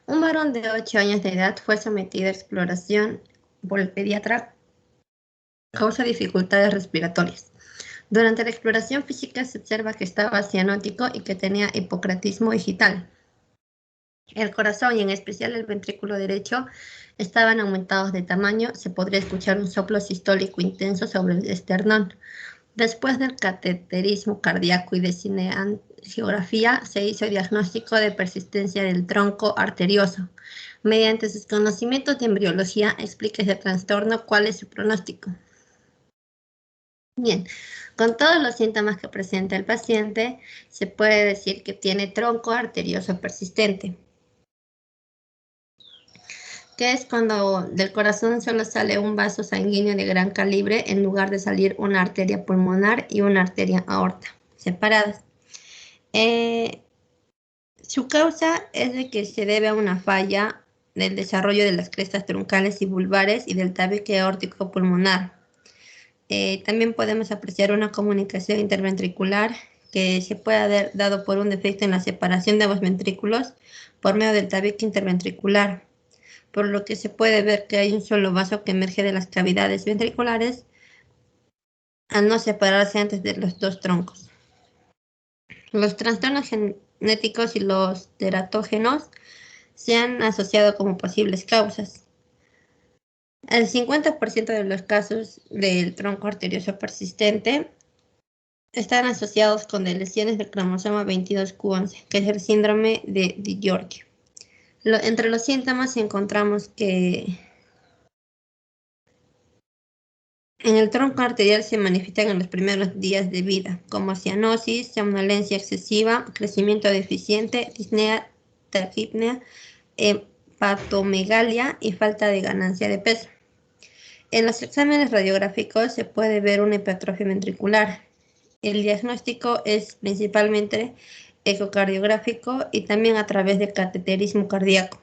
Un varón de 8 años de edad fue sometido a exploración por el pediatra a causa de dificultades respiratorias. Durante la exploración física se observa que estaba cianótico y que tenía hipocratismo digital. El corazón y en especial el ventrículo derecho estaban aumentados de tamaño. Se podría escuchar un soplo sistólico intenso sobre el esternón. Después del cateterismo cardíaco y de cineangiografía, se hizo diagnóstico de persistencia del tronco arterioso. Mediante sus conocimientos de embriología, explica ese trastorno, cuál es su pronóstico. Bien, con todos los síntomas que presenta el paciente, se puede decir que tiene tronco arterioso persistente, que es cuando del corazón solo sale un vaso sanguíneo de gran calibre en lugar de salir una arteria pulmonar y una arteria aorta separadas. Su causa es de que se debe a una falla del desarrollo de las crestas troncales y vulvares y del tabique aórtico pulmonar. También podemos apreciar una comunicación interventricular que se puede haber dado por un defecto en la separación de ambos ventrículos por medio del tabique interventricular, por lo que se puede ver que hay un solo vaso que emerge de las cavidades ventriculares al no separarse antes de los dos troncos. Los trastornos genéticos y los teratógenos se han asociado como posibles causas. El 50% de los casos del tronco arterioso persistente están asociados con lesiones del cromosoma 22q11, que es el síndrome de York. Entre los síntomas encontramos que en el tronco arterial se manifiestan en los primeros días de vida, como cianosis, somnolencia excesiva, crecimiento deficiente, disnea, taquipnea, hepatomegalia y falta de ganancia de peso. En los exámenes radiográficos se puede ver una hipertrofia ventricular. El diagnóstico es principalmente ecocardiográfico y también a través del cateterismo cardíaco.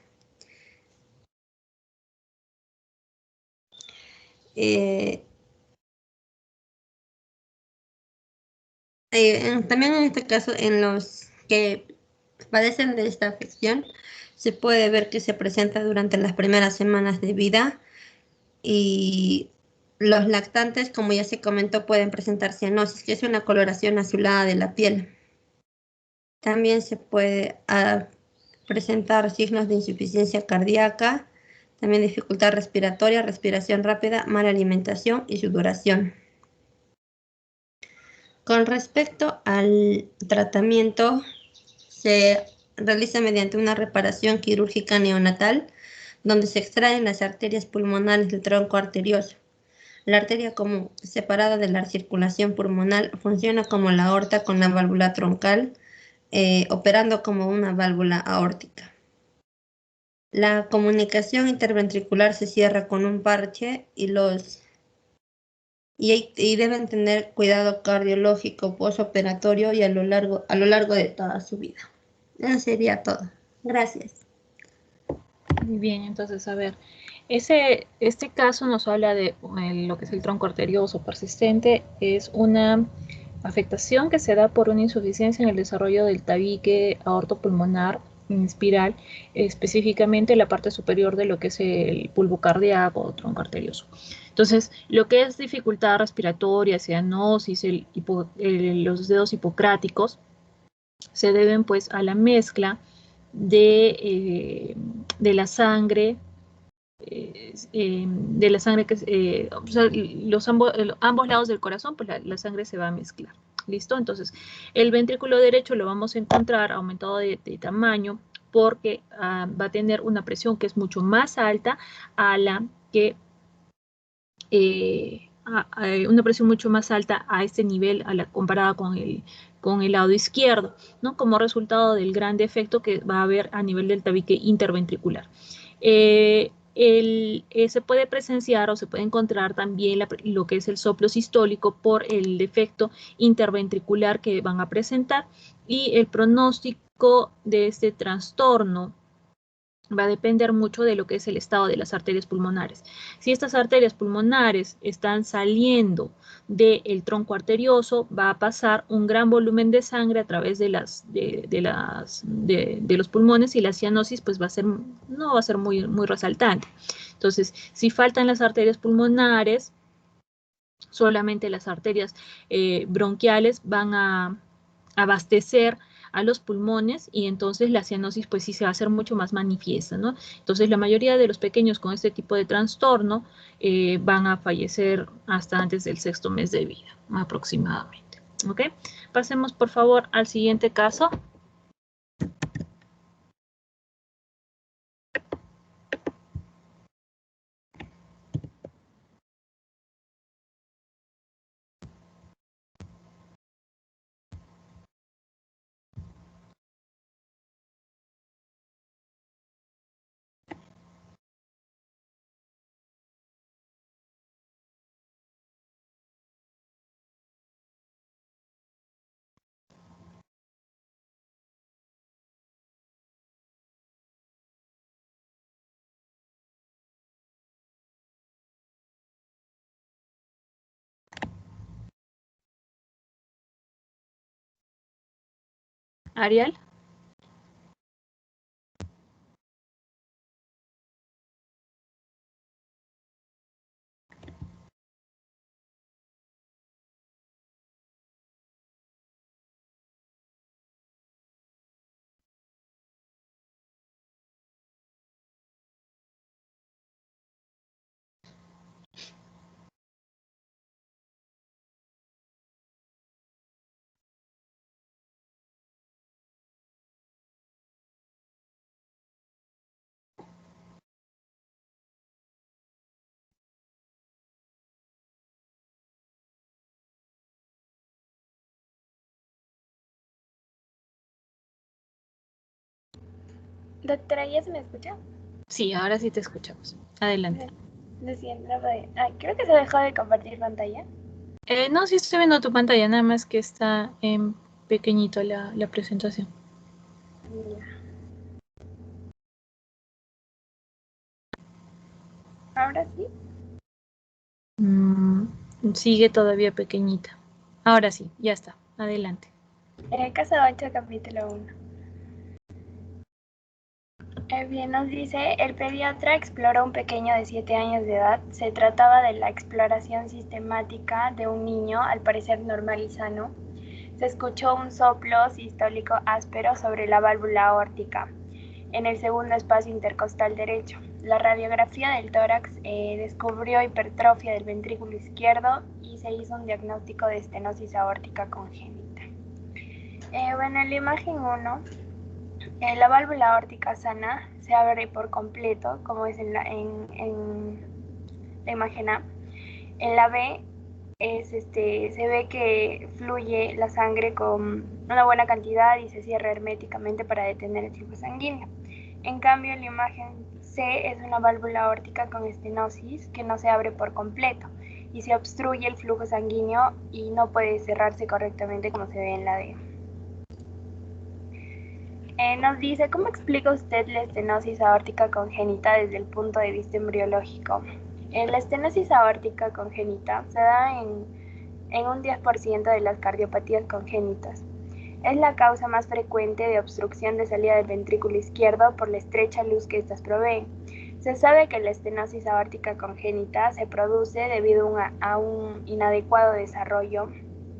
También en este caso, en los que padecen de esta afección, se puede ver que se presenta durante las primeras semanas de vida, y los lactantes, como ya se comentó, pueden presentar cianosis, que es una coloración azulada de la piel. También se puede presentar signos de insuficiencia cardíaca, también dificultad respiratoria, respiración rápida, mala alimentación y sudoración. Con respecto al tratamiento, se realiza mediante una reparación quirúrgica neonatal, donde se extraen las arterias pulmonares del tronco arterioso. La arteria común, separada de la circulación pulmonar, funciona como la aorta con la válvula troncal, operando como una válvula aórtica. La comunicación interventricular se cierra con un parche y los y deben tener cuidado cardiológico postoperatorio y a lo largo de toda su vida. Eso sería todo. Gracias. Muy bien, entonces, a ver, este caso nos habla de lo que es el tronco arterioso persistente. Es una afectación que se da por una insuficiencia en el desarrollo del tabique aortopulmonar en espiral, específicamente en la parte superior de lo que es el bulbo cardíaco o tronco arterioso. Entonces, lo que es dificultad respiratoria, cianosis, los dedos hipocráticos, se deben pues a la mezcla de la sangre, que o sea, ambos lados del corazón, pues la sangre se va a mezclar. ¿Listo? Entonces, el ventrículo derecho lo vamos a encontrar aumentado de tamaño porque va a tener una presión que es mucho más alta a la que una presión mucho más alta a este nivel comparada con el lado izquierdo, ¿no? Como resultado del gran defecto que va a haber a nivel del tabique interventricular. Se puede presenciar o se puede encontrar también lo que es el soplo sistólico por el defecto interventricular que van a presentar, y el pronóstico de este trastorno va a depender mucho de lo que es el estado de las arterias pulmonares. Si estas arterias pulmonares están saliendo del tronco arterioso, va a pasar un gran volumen de sangre a través de los pulmones, y la cianosis pues no va a ser muy, muy resaltante. Entonces, si faltan las arterias pulmonares, solamente las arterias bronquiales van a abastecer a los pulmones, y entonces la cianosis pues sí se va a hacer mucho más manifiesta, ¿no? Entonces la mayoría de los pequeños con este tipo de trastorno van a fallecer hasta antes del 6º mes de vida, aproximadamente. ¿Ok? Pasemos por favor al siguiente caso. Ariel. Doctora, ¿ya se me escucha? Sí, ahora sí te escuchamos. Adelante. Lo siento, creo que se dejó de compartir pantalla. No, sí estoy viendo tu pantalla, nada más que está en pequeñito la presentación. ¿Ahora sí? Sigue todavía pequeñita. Ahora sí, ya está. Adelante. En el caso 8, capítulo 1. Bien, nos dice, el pediatra exploró a un pequeño de 7 años de edad. Se trataba de la exploración sistemática de un niño, al parecer normal y sano. Se escuchó un soplo sistólico áspero sobre la válvula aórtica, en el segundo espacio intercostal derecho. La radiografía del tórax descubrió hipertrofia del ventrículo izquierdo y se hizo un diagnóstico de estenosis aórtica congénita. Bueno, en la imagen 1, la válvula aórtica sana se abre por completo, como es en la imagen A. En la B se ve que fluye la sangre con una buena cantidad y se cierra herméticamente para detener el flujo sanguíneo. En cambio, la imagen C es una válvula aórtica con estenosis que no se abre por completo. y se obstruye el flujo sanguíneo y no puede cerrarse correctamente como se ve en la D. Nos dice, ¿cómo explica usted la estenosis aórtica congénita desde el punto de vista embriológico? La estenosis aórtica congénita se da en un 10% de las cardiopatías congénitas. Es la causa más frecuente de obstrucción de salida del ventrículo izquierdo por la estrecha luz que éstas proveen. Se sabe que la estenosis aórtica congénita se produce debido a un inadecuado desarrollo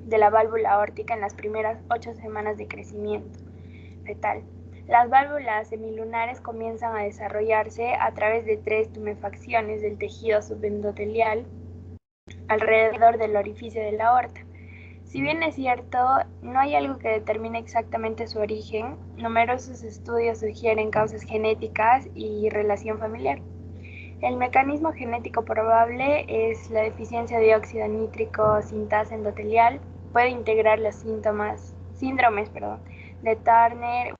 de la válvula aórtica en las primeras 8 semanas de crecimiento fetal. Las válvulas semilunares comienzan a desarrollarse a través de 3 tumefacciones del tejido subendotelial alrededor del orificio de la aorta. Si bien es cierto, no hay algo que determine exactamente su origen, numerosos estudios sugieren causas genéticas y relación familiar. El mecanismo genético probable es la deficiencia de óxido nítrico sintasa endotelial. Puede integrar los síndromes de Turner.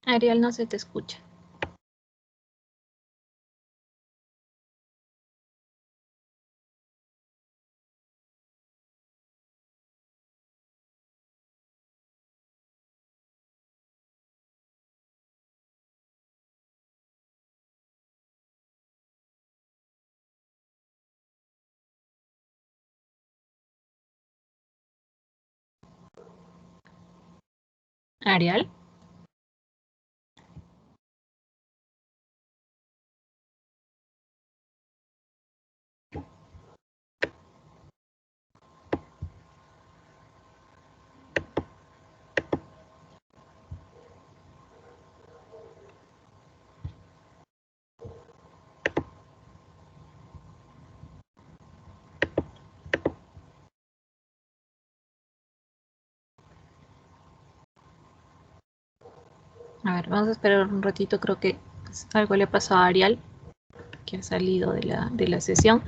Ariel, no se te escucha. Ariel. A ver, vamos a esperar un ratito, creo que algo le ha pasado a Ariel, que ha salido de la sesión.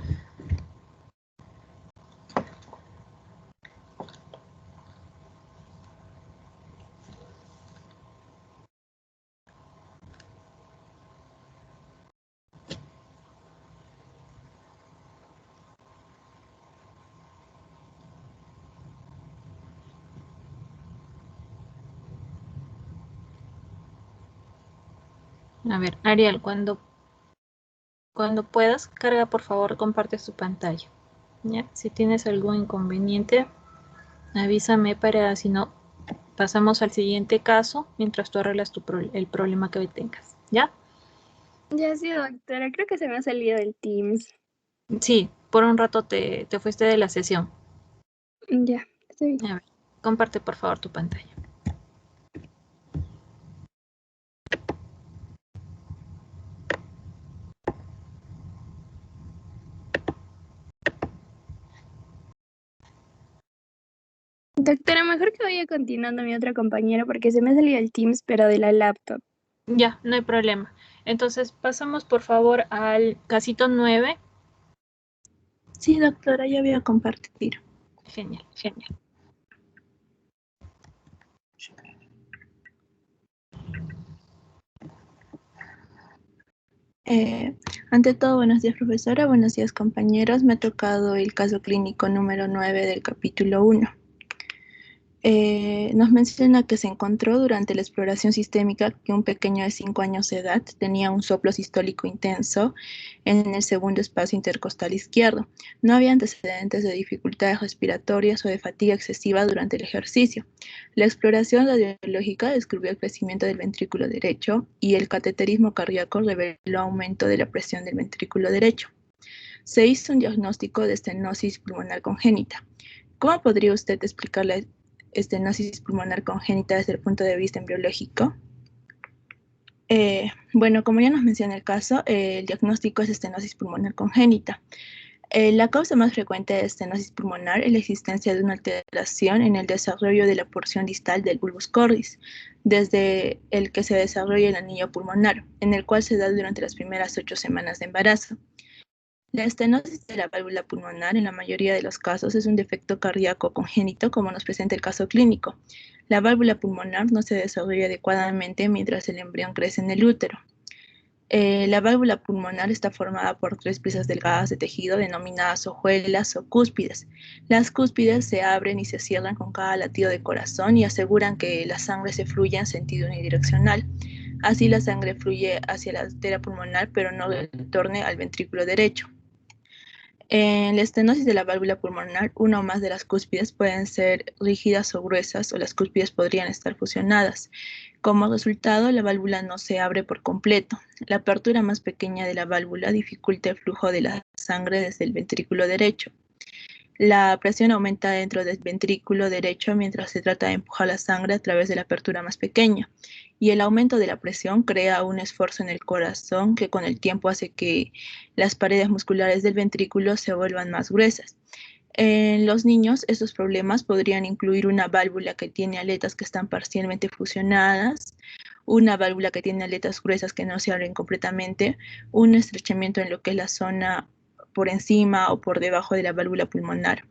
A ver, Ariel, cuando puedas, carga, por favor, comparte su pantalla. ¿Ya? Si tienes algún inconveniente, avísame para, si no, pasamos al siguiente caso mientras tú arreglas el problema que hoy tengas. ¿Ya? Ya sí, doctora, creo que se me ha salido del Teams. Sí, por un rato te fuiste de la sesión. Ya, está bien. A ver, comparte, por favor, tu pantalla. Doctora, mejor que vaya continuando mi otra compañera porque se me ha salido el Teams, pero de la laptop. Ya, no hay problema. Entonces, pasamos, por favor, al casito 9. Sí, doctora, ya voy a compartir. Genial, genial. Ante todo, buenos días, profesora. Buenos días, compañeros. Me ha tocado el caso clínico número 9 del capítulo 1. Nos menciona que se encontró durante la exploración sistémica que un pequeño de 5 años de edad tenía un soplo sistólico intenso en el segundo espacio intercostal izquierdo. No había antecedentes de dificultades respiratorias o de fatiga excesiva durante el ejercicio. La exploración radiológica descubrió el crecimiento del ventrículo derecho y el cateterismo cardíaco reveló aumento de la presión del ventrículo derecho. Se hizo un diagnóstico de estenosis pulmonar congénita. ¿Cómo podría usted explicar la estenosis pulmonar congénita desde el punto de vista embriológico? Bueno, como ya nos menciona el caso, el diagnóstico es estenosis pulmonar congénita. La causa más frecuente de estenosis pulmonar es la existencia de una alteración en el desarrollo de la porción distal del bulbus cordis, desde el que se desarrolla el anillo pulmonar, en el cual se da durante las primeras 8 semanas de embarazo. La estenosis de la válvula pulmonar en la mayoría de los casos es un defecto cardíaco congénito, como nos presenta el caso clínico. La válvula pulmonar no se desarrolla adecuadamente mientras el embrión crece en el útero. La válvula pulmonar está formada por 3 piezas delgadas de tejido denominadas hojuelas o cúspides. Las cúspides se abren y se cierran con cada latido de corazón y aseguran que la sangre se fluya en sentido unidireccional. Así la sangre fluye hacia la arteria pulmonar, pero no retorne al ventrículo derecho. En la estenosis de la válvula pulmonar, una o más de las cúspides pueden ser rígidas o gruesas, o las cúspides podrían estar fusionadas. Como resultado, la válvula no se abre por completo. La apertura más pequeña de la válvula dificulta el flujo de la sangre desde el ventrículo derecho. La presión aumenta dentro del ventrículo derecho mientras se trata de empujar la sangre a través de la apertura más pequeña. Y el aumento de la presión crea un esfuerzo en el corazón que con el tiempo hace que las paredes musculares del ventrículo se vuelvan más gruesas. En los niños, estos problemas podrían incluir una válvula que tiene aletas que están parcialmente fusionadas, una válvula que tiene aletas gruesas que no se abren completamente, un estrechamiento en lo que es la zona por encima o por debajo de la válvula pulmonar.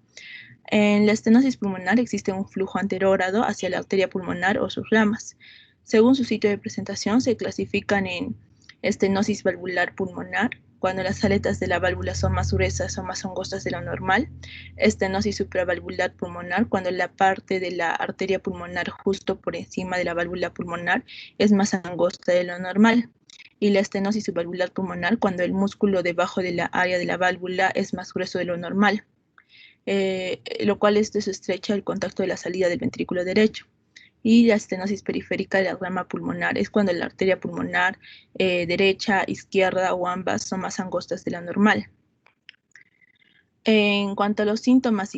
En la estenosis pulmonar existe un flujo anterógrado hacia la arteria pulmonar o sus ramas. Según su sitio de presentación, se clasifican en estenosis valvular pulmonar, cuando las aletas de la válvula son más gruesas o más angostas de lo normal; estenosis supravalvular pulmonar, cuando la parte de la arteria pulmonar justo por encima de la válvula pulmonar es más angosta de lo normal; y la estenosis subvalvular pulmonar, cuando el músculo debajo de la área de la válvula es más grueso de lo normal, lo cual esto estrecha el contacto de la salida del ventrículo derecho. Y la estenosis periférica de la rama pulmonar es cuando la arteria pulmonar derecha, izquierda o ambas son más angostas de la normal. En cuanto a los síntomas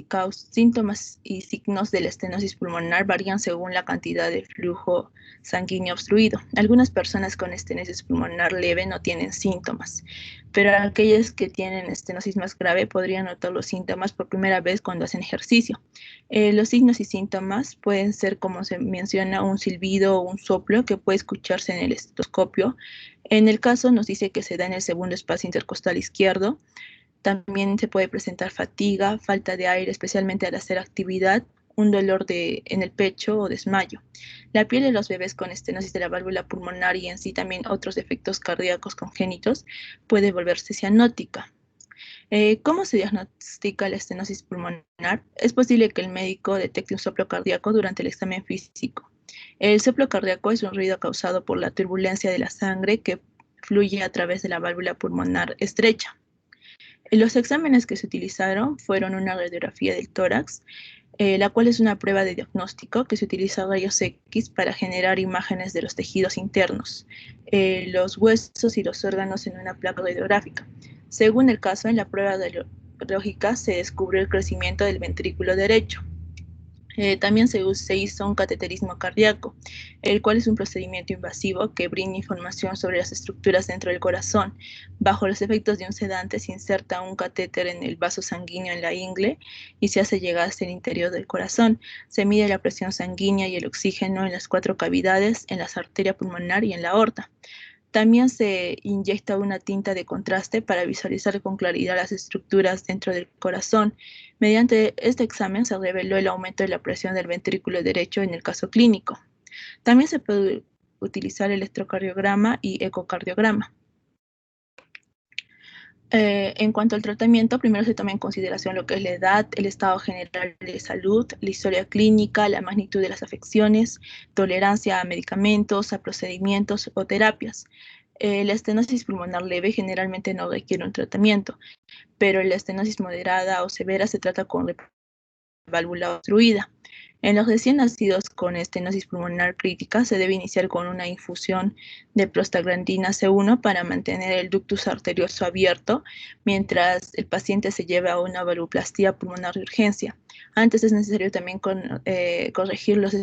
y signos de la estenosis pulmonar, varían según la cantidad de flujo sanguíneo obstruido. Algunas personas con estenosis pulmonar leve no tienen síntomas, pero aquellas que tienen estenosis más grave podrían notar los síntomas por primera vez cuando hacen ejercicio. Los signos y síntomas pueden ser, como se menciona, un silbido o un soplo que puede escucharse en el estetoscopio. En el caso nos dice que se da en el segundo espacio intercostal izquierdo. También se puede presentar fatiga, falta de aire, especialmente al hacer actividad, un dolor en el pecho o desmayo. La piel de los bebés con estenosis de la válvula pulmonar y en sí también otros defectos cardíacos congénitos puede volverse cianótica. ¿Cómo se diagnostica la estenosis pulmonar? Es posible que el médico detecte un soplo cardíaco durante el examen físico. El soplo cardíaco es un ruido causado por la turbulencia de la sangre que fluye a través de la válvula pulmonar estrecha. Los exámenes que se utilizaron fueron una radiografía del tórax, la cual es una prueba de diagnóstico que se utiliza rayos X para generar imágenes de los tejidos internos, los huesos y los órganos en una placa radiográfica. Según el caso, en la prueba radiológica se descubrió el crecimiento del ventrículo derecho. También se hizo un cateterismo cardíaco, el cual es un procedimiento invasivo que brinda información sobre las estructuras dentro del corazón. Bajo los efectos de un sedante se inserta un catéter en el vaso sanguíneo en la ingle y se hace llegar hasta el interior del corazón. Se mide la presión sanguínea y el oxígeno en las 4 cavidades, en la arteria pulmonar y en la aorta. También se inyecta una tinta de contraste para visualizar con claridad las estructuras dentro del corazón. Mediante este examen se reveló el aumento de la presión del ventrículo derecho en el caso clínico. También se puede utilizar electrocardiograma y ecocardiograma. En cuanto al tratamiento, primero se toma en consideración lo que es la edad, el estado general de salud, la historia clínica, la magnitud de las afecciones, tolerancia a medicamentos, a procedimientos o terapias. La estenosis pulmonar leve generalmente no requiere un tratamiento, pero la estenosis moderada o severa se trata con válvula obstruida. En los recién nacidos con estenosis pulmonar crítica se debe iniciar con una infusión de prostaglandina C1 para mantener el ductus arterioso abierto mientras el paciente se lleva a una valvuloplastía pulmonar de urgencia. Antes es necesario también corregir los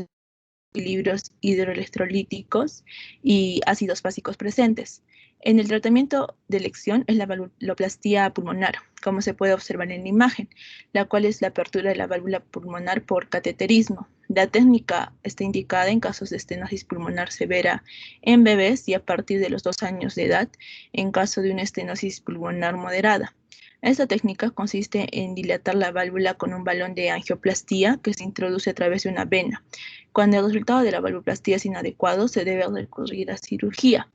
equilibrios hidroelectrolíticos y ácidos básicos presentes. En el tratamiento de elección es la valvuloplastía pulmonar, como se puede observar en la imagen, la cual es la apertura de la válvula pulmonar por cateterismo. La técnica está indicada en casos de estenosis pulmonar severa en bebés y a partir de los 2 años de edad en caso de una estenosis pulmonar moderada. Esta técnica consiste en dilatar la válvula con un balón de angioplastía que se introduce a través de una vena. Cuando el resultado de la valvoplastía es inadecuado, se debe recurrir a cirugía.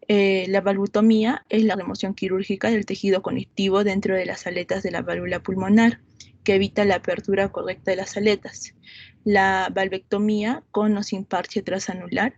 La valvutomía es la remoción quirúrgica del tejido conectivo dentro de las aletas de la válvula pulmonar, que evita la apertura correcta de las aletas. La valvectomía, con o sin parche transanular,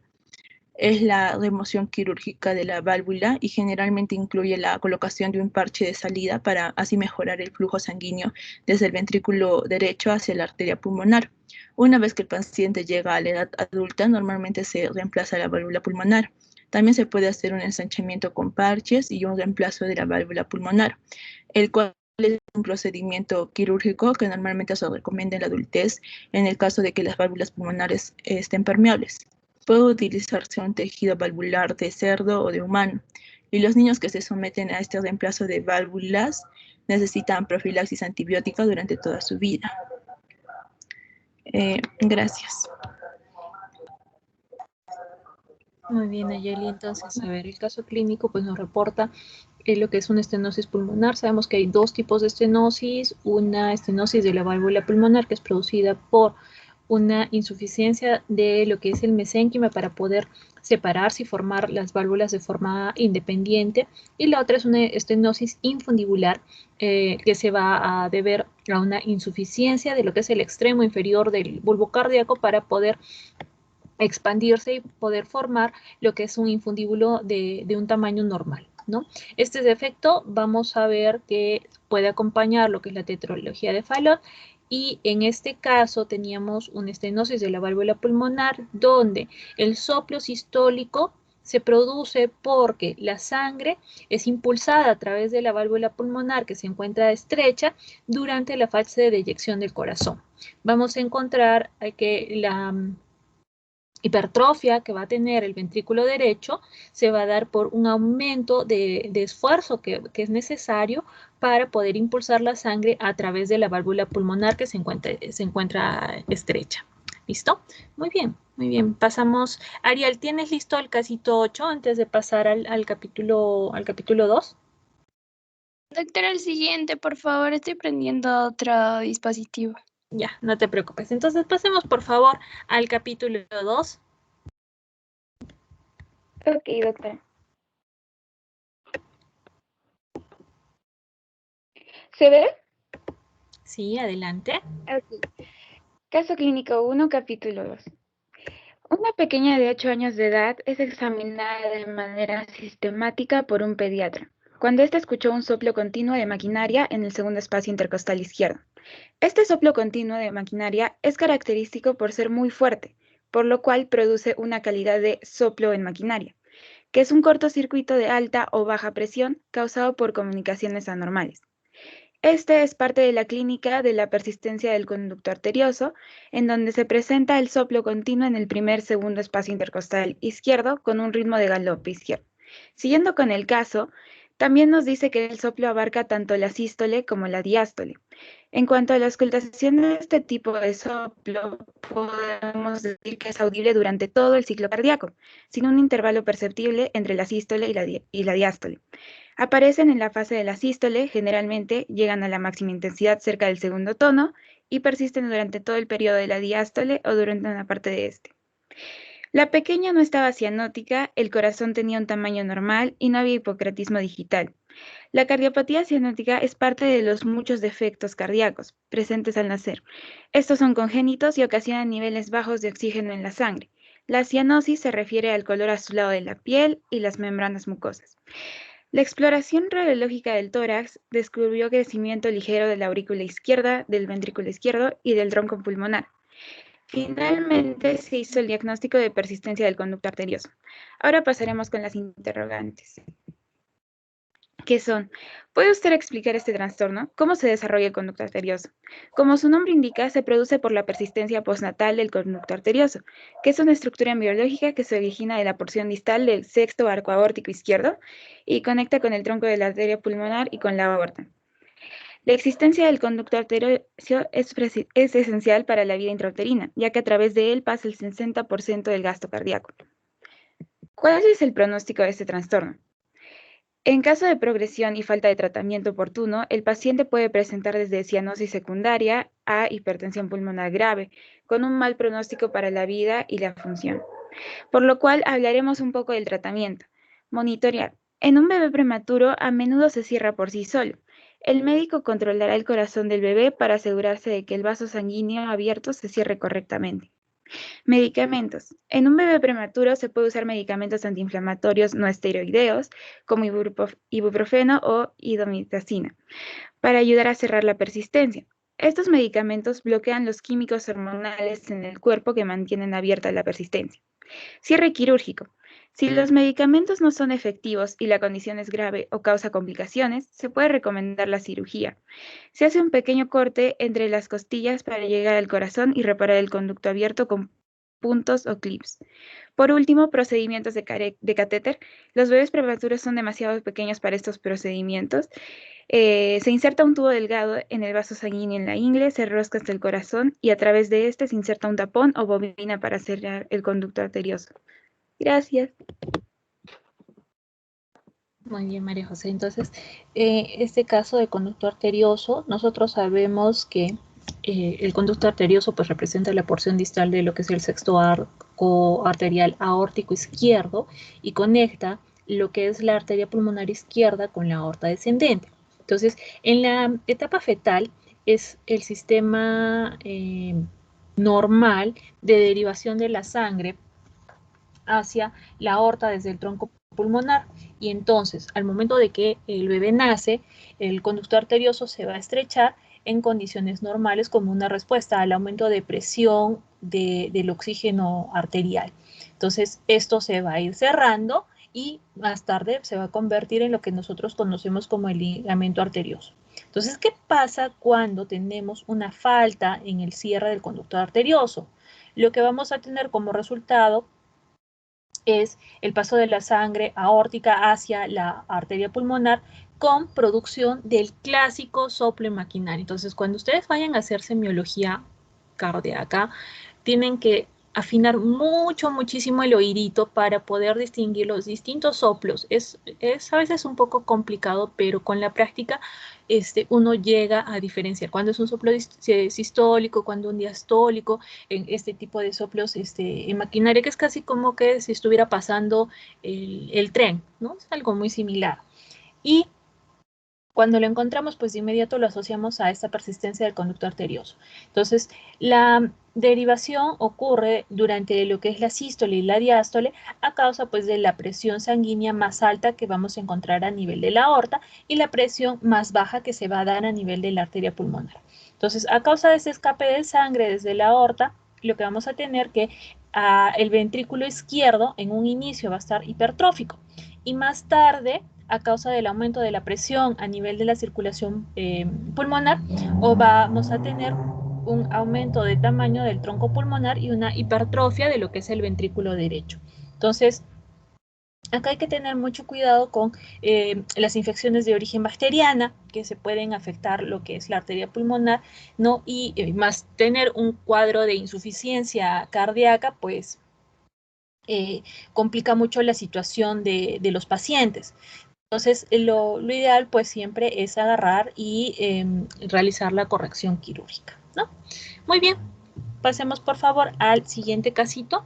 es la remoción quirúrgica de la válvula y generalmente incluye la colocación de un parche de salida para así mejorar el flujo sanguíneo desde el ventrículo derecho hacia la arteria pulmonar. Una vez que el paciente llega a la edad adulta, normalmente se reemplaza la válvula pulmonar. También se puede hacer un ensanchamiento con parches y un reemplazo de la válvula pulmonar, el cual es un procedimiento quirúrgico que normalmente se recomienda en la adultez en el caso de que las válvulas pulmonares estén permeables. Puede utilizarse un tejido valvular de cerdo o de humano, y los niños que se someten a este reemplazo de válvulas necesitan profilaxis antibiótica durante toda su vida. Gracias. Muy bien, Ayeli. Entonces, a ver, el caso clínico pues nos reporta lo que es una estenosis pulmonar. Sabemos que hay dos tipos de estenosis. Una estenosis de la válvula pulmonar, que es producida por una insuficiencia de lo que es el mesénquima para poder separarse y formar las válvulas de forma independiente. Y la otra es una estenosis infundibular, que se va a deber a una insuficiencia de lo que es el extremo inferior del bulbo cardíaco para poder expandirse y poder formar lo que es un infundíbulo de un tamaño normal, ¿no? Este defecto vamos a ver que puede acompañar lo que es la tetralogía de Fallot, y en este caso teníamos una estenosis de la válvula pulmonar donde el soplo sistólico se produce porque la sangre es impulsada a través de la válvula pulmonar que se encuentra estrecha durante la fase de eyección del corazón. Vamos a encontrar que la hipertrofia que va a tener el ventrículo derecho se va a dar por un aumento de esfuerzo que es necesario para poder impulsar la sangre a través de la válvula pulmonar que se encuentra estrecha. ¿Listo? Muy bien, muy bien. Pasamos. Ariel, ¿tienes listo el casito 8 antes de pasar al capítulo 2? Doctora, el siguiente, por favor, estoy prendiendo otro dispositivo. Ya, no te preocupes. Entonces pasemos por favor al capítulo 2. Ok, doctora. ¿Se ve? Sí, adelante. Ok. Caso clínico 1, capítulo 2. Una pequeña de 8 años de edad es examinada de manera sistemática por un pediatra, cuando ésta escuchó un soplo continuo de maquinaria en el segundo espacio intercostal izquierdo. Este soplo continuo de maquinaria es característico por ser muy fuerte, por lo cual produce una calidad de soplo en maquinaria, que es un cortocircuito de alta o baja presión causado por comunicaciones anormales. Este es parte de la clínica de la persistencia del conducto arterioso, en donde se presenta el soplo continuo en el segundo espacio intercostal izquierdo con un ritmo de galope izquierdo. Siguiendo con el caso, también nos dice que el soplo abarca tanto la sístole como la diástole. En cuanto a la auscultación de este tipo de soplo, podemos decir que es audible durante todo el ciclo cardíaco, sin un intervalo perceptible entre la sístole y la diástole. Aparecen en la fase de la sístole, generalmente llegan a la máxima intensidad cerca del segundo tono y persisten durante todo el periodo de la diástole o durante una parte de este. La pequeña no estaba cianótica, el corazón tenía un tamaño normal y no había hipocretismo digital. La cardiopatía cianótica es parte de los muchos defectos cardíacos presentes al nacer. Estos son congénitos y ocasionan niveles bajos de oxígeno en la sangre. La cianosis se refiere al color azulado de la piel y las membranas mucosas. La exploración radiológica del tórax descubrió crecimiento ligero de la aurícula izquierda, del ventrículo izquierdo y del tronco pulmonar. Finalmente se hizo el diagnóstico de persistencia del conducto arterioso. Ahora pasaremos con las interrogantes. ¿Qué son? ¿Puede usted explicar este trastorno? ¿Cómo se desarrolla el conducto arterioso? Como su nombre indica, se produce por la persistencia postnatal del conducto arterioso, que es una estructura biológica que se origina de la porción distal del sexto arco aórtico izquierdo y conecta con el tronco de la arteria pulmonar y con la aorta. La existencia del conducto arterioso es esencial para la vida intrauterina, ya que a través de él pasa el 60% del gasto cardíaco. ¿Cuál es el pronóstico de este trastorno? En caso de progresión y falta de tratamiento oportuno, el paciente puede presentar desde cianosis secundaria a hipertensión pulmonar grave, con un mal pronóstico para la vida y la función. Por lo cual hablaremos un poco del tratamiento. Monitorear. En un bebé prematuro a menudo se cierra por sí solo. El médico controlará el corazón del bebé para asegurarse de que el vaso sanguíneo abierto se cierre correctamente. Medicamentos. En un bebé prematuro se puede usar medicamentos antiinflamatorios no esteroideos como ibuprofeno o indomethacina para ayudar a cerrar la persistencia. Estos medicamentos bloquean los químicos hormonales en el cuerpo que mantienen abierta la persistencia. Cierre quirúrgico. Si los medicamentos no son efectivos y la condición es grave o causa complicaciones, se puede recomendar la cirugía. Se hace un pequeño corte entre las costillas para llegar al corazón y reparar el conducto abierto con puntos o clips. Por último, procedimientos de catéter. Los bebés prematuros son demasiado pequeños para estos procedimientos. Se inserta un tubo delgado en el vaso sanguíneo en la ingle, se rosca hasta el corazón y a través de este se inserta un tapón o bobina para cerrar el conducto arterioso. Gracias. Muy bien, María José. Entonces, este caso de conducto arterioso, nosotros sabemos que el conducto arterioso pues representa la porción distal de lo que es el sexto arco arterial aórtico izquierdo y conecta lo que es la arteria pulmonar izquierda con la aorta descendente. Entonces, en la etapa fetal es el sistema normal de derivación de la sangre hacia la aorta desde el tronco pulmonar, y entonces al momento de que el bebé nace, el conducto arterioso se va a estrechar en condiciones normales como una respuesta al aumento de presión del oxígeno arterial. Entonces esto se va a ir cerrando y más tarde se va a convertir en lo que nosotros conocemos como el ligamento arterioso. Entonces, ¿qué pasa cuando tenemos una falta en el cierre del conducto arterioso? Lo que vamos a tener como resultado es el paso de la sangre aórtica hacia la arteria pulmonar con producción del clásico soplo maquinario. Entonces, cuando ustedes vayan a hacer semiología cardíaca, tienen que afinar muchísimo el oídito para poder distinguir los distintos soplos. Es a veces un poco complicado, pero con la práctica uno llega a diferenciar cuando es un soplo sistólico, cuando un diastólico, en este tipo de soplos en maquinaria, que es casi como que si estuviera pasando el tren, ¿no? Es algo muy similar. Y cuando lo encontramos, pues de inmediato lo asociamos a esta persistencia del conducto arterioso. Entonces, la derivación ocurre durante lo que es la sístole y la diástole a causa pues de la presión sanguínea más alta que vamos a encontrar a nivel de la aorta y la presión más baja que se va a dar a nivel de la arteria pulmonar. Entonces, a causa de ese escape de sangre desde la aorta, lo que vamos a tener que el ventrículo izquierdo en un inicio va a estar hipertrófico y más tarde, a causa del aumento de la presión a nivel de la circulación pulmonar, o vamos a tener un aumento de tamaño del tronco pulmonar y una hipertrofia de lo que es el ventrículo derecho. Entonces, acá hay que tener mucho cuidado con las infecciones de origen bacteriana que se pueden afectar lo que es la arteria pulmonar, ¿no? Y más tener un cuadro de insuficiencia cardíaca, pues complica mucho la situación de los pacientes. Entonces, lo ideal pues siempre es agarrar y realizar la corrección quirúrgica, ¿no? Muy bien, pasemos por favor al siguiente casito.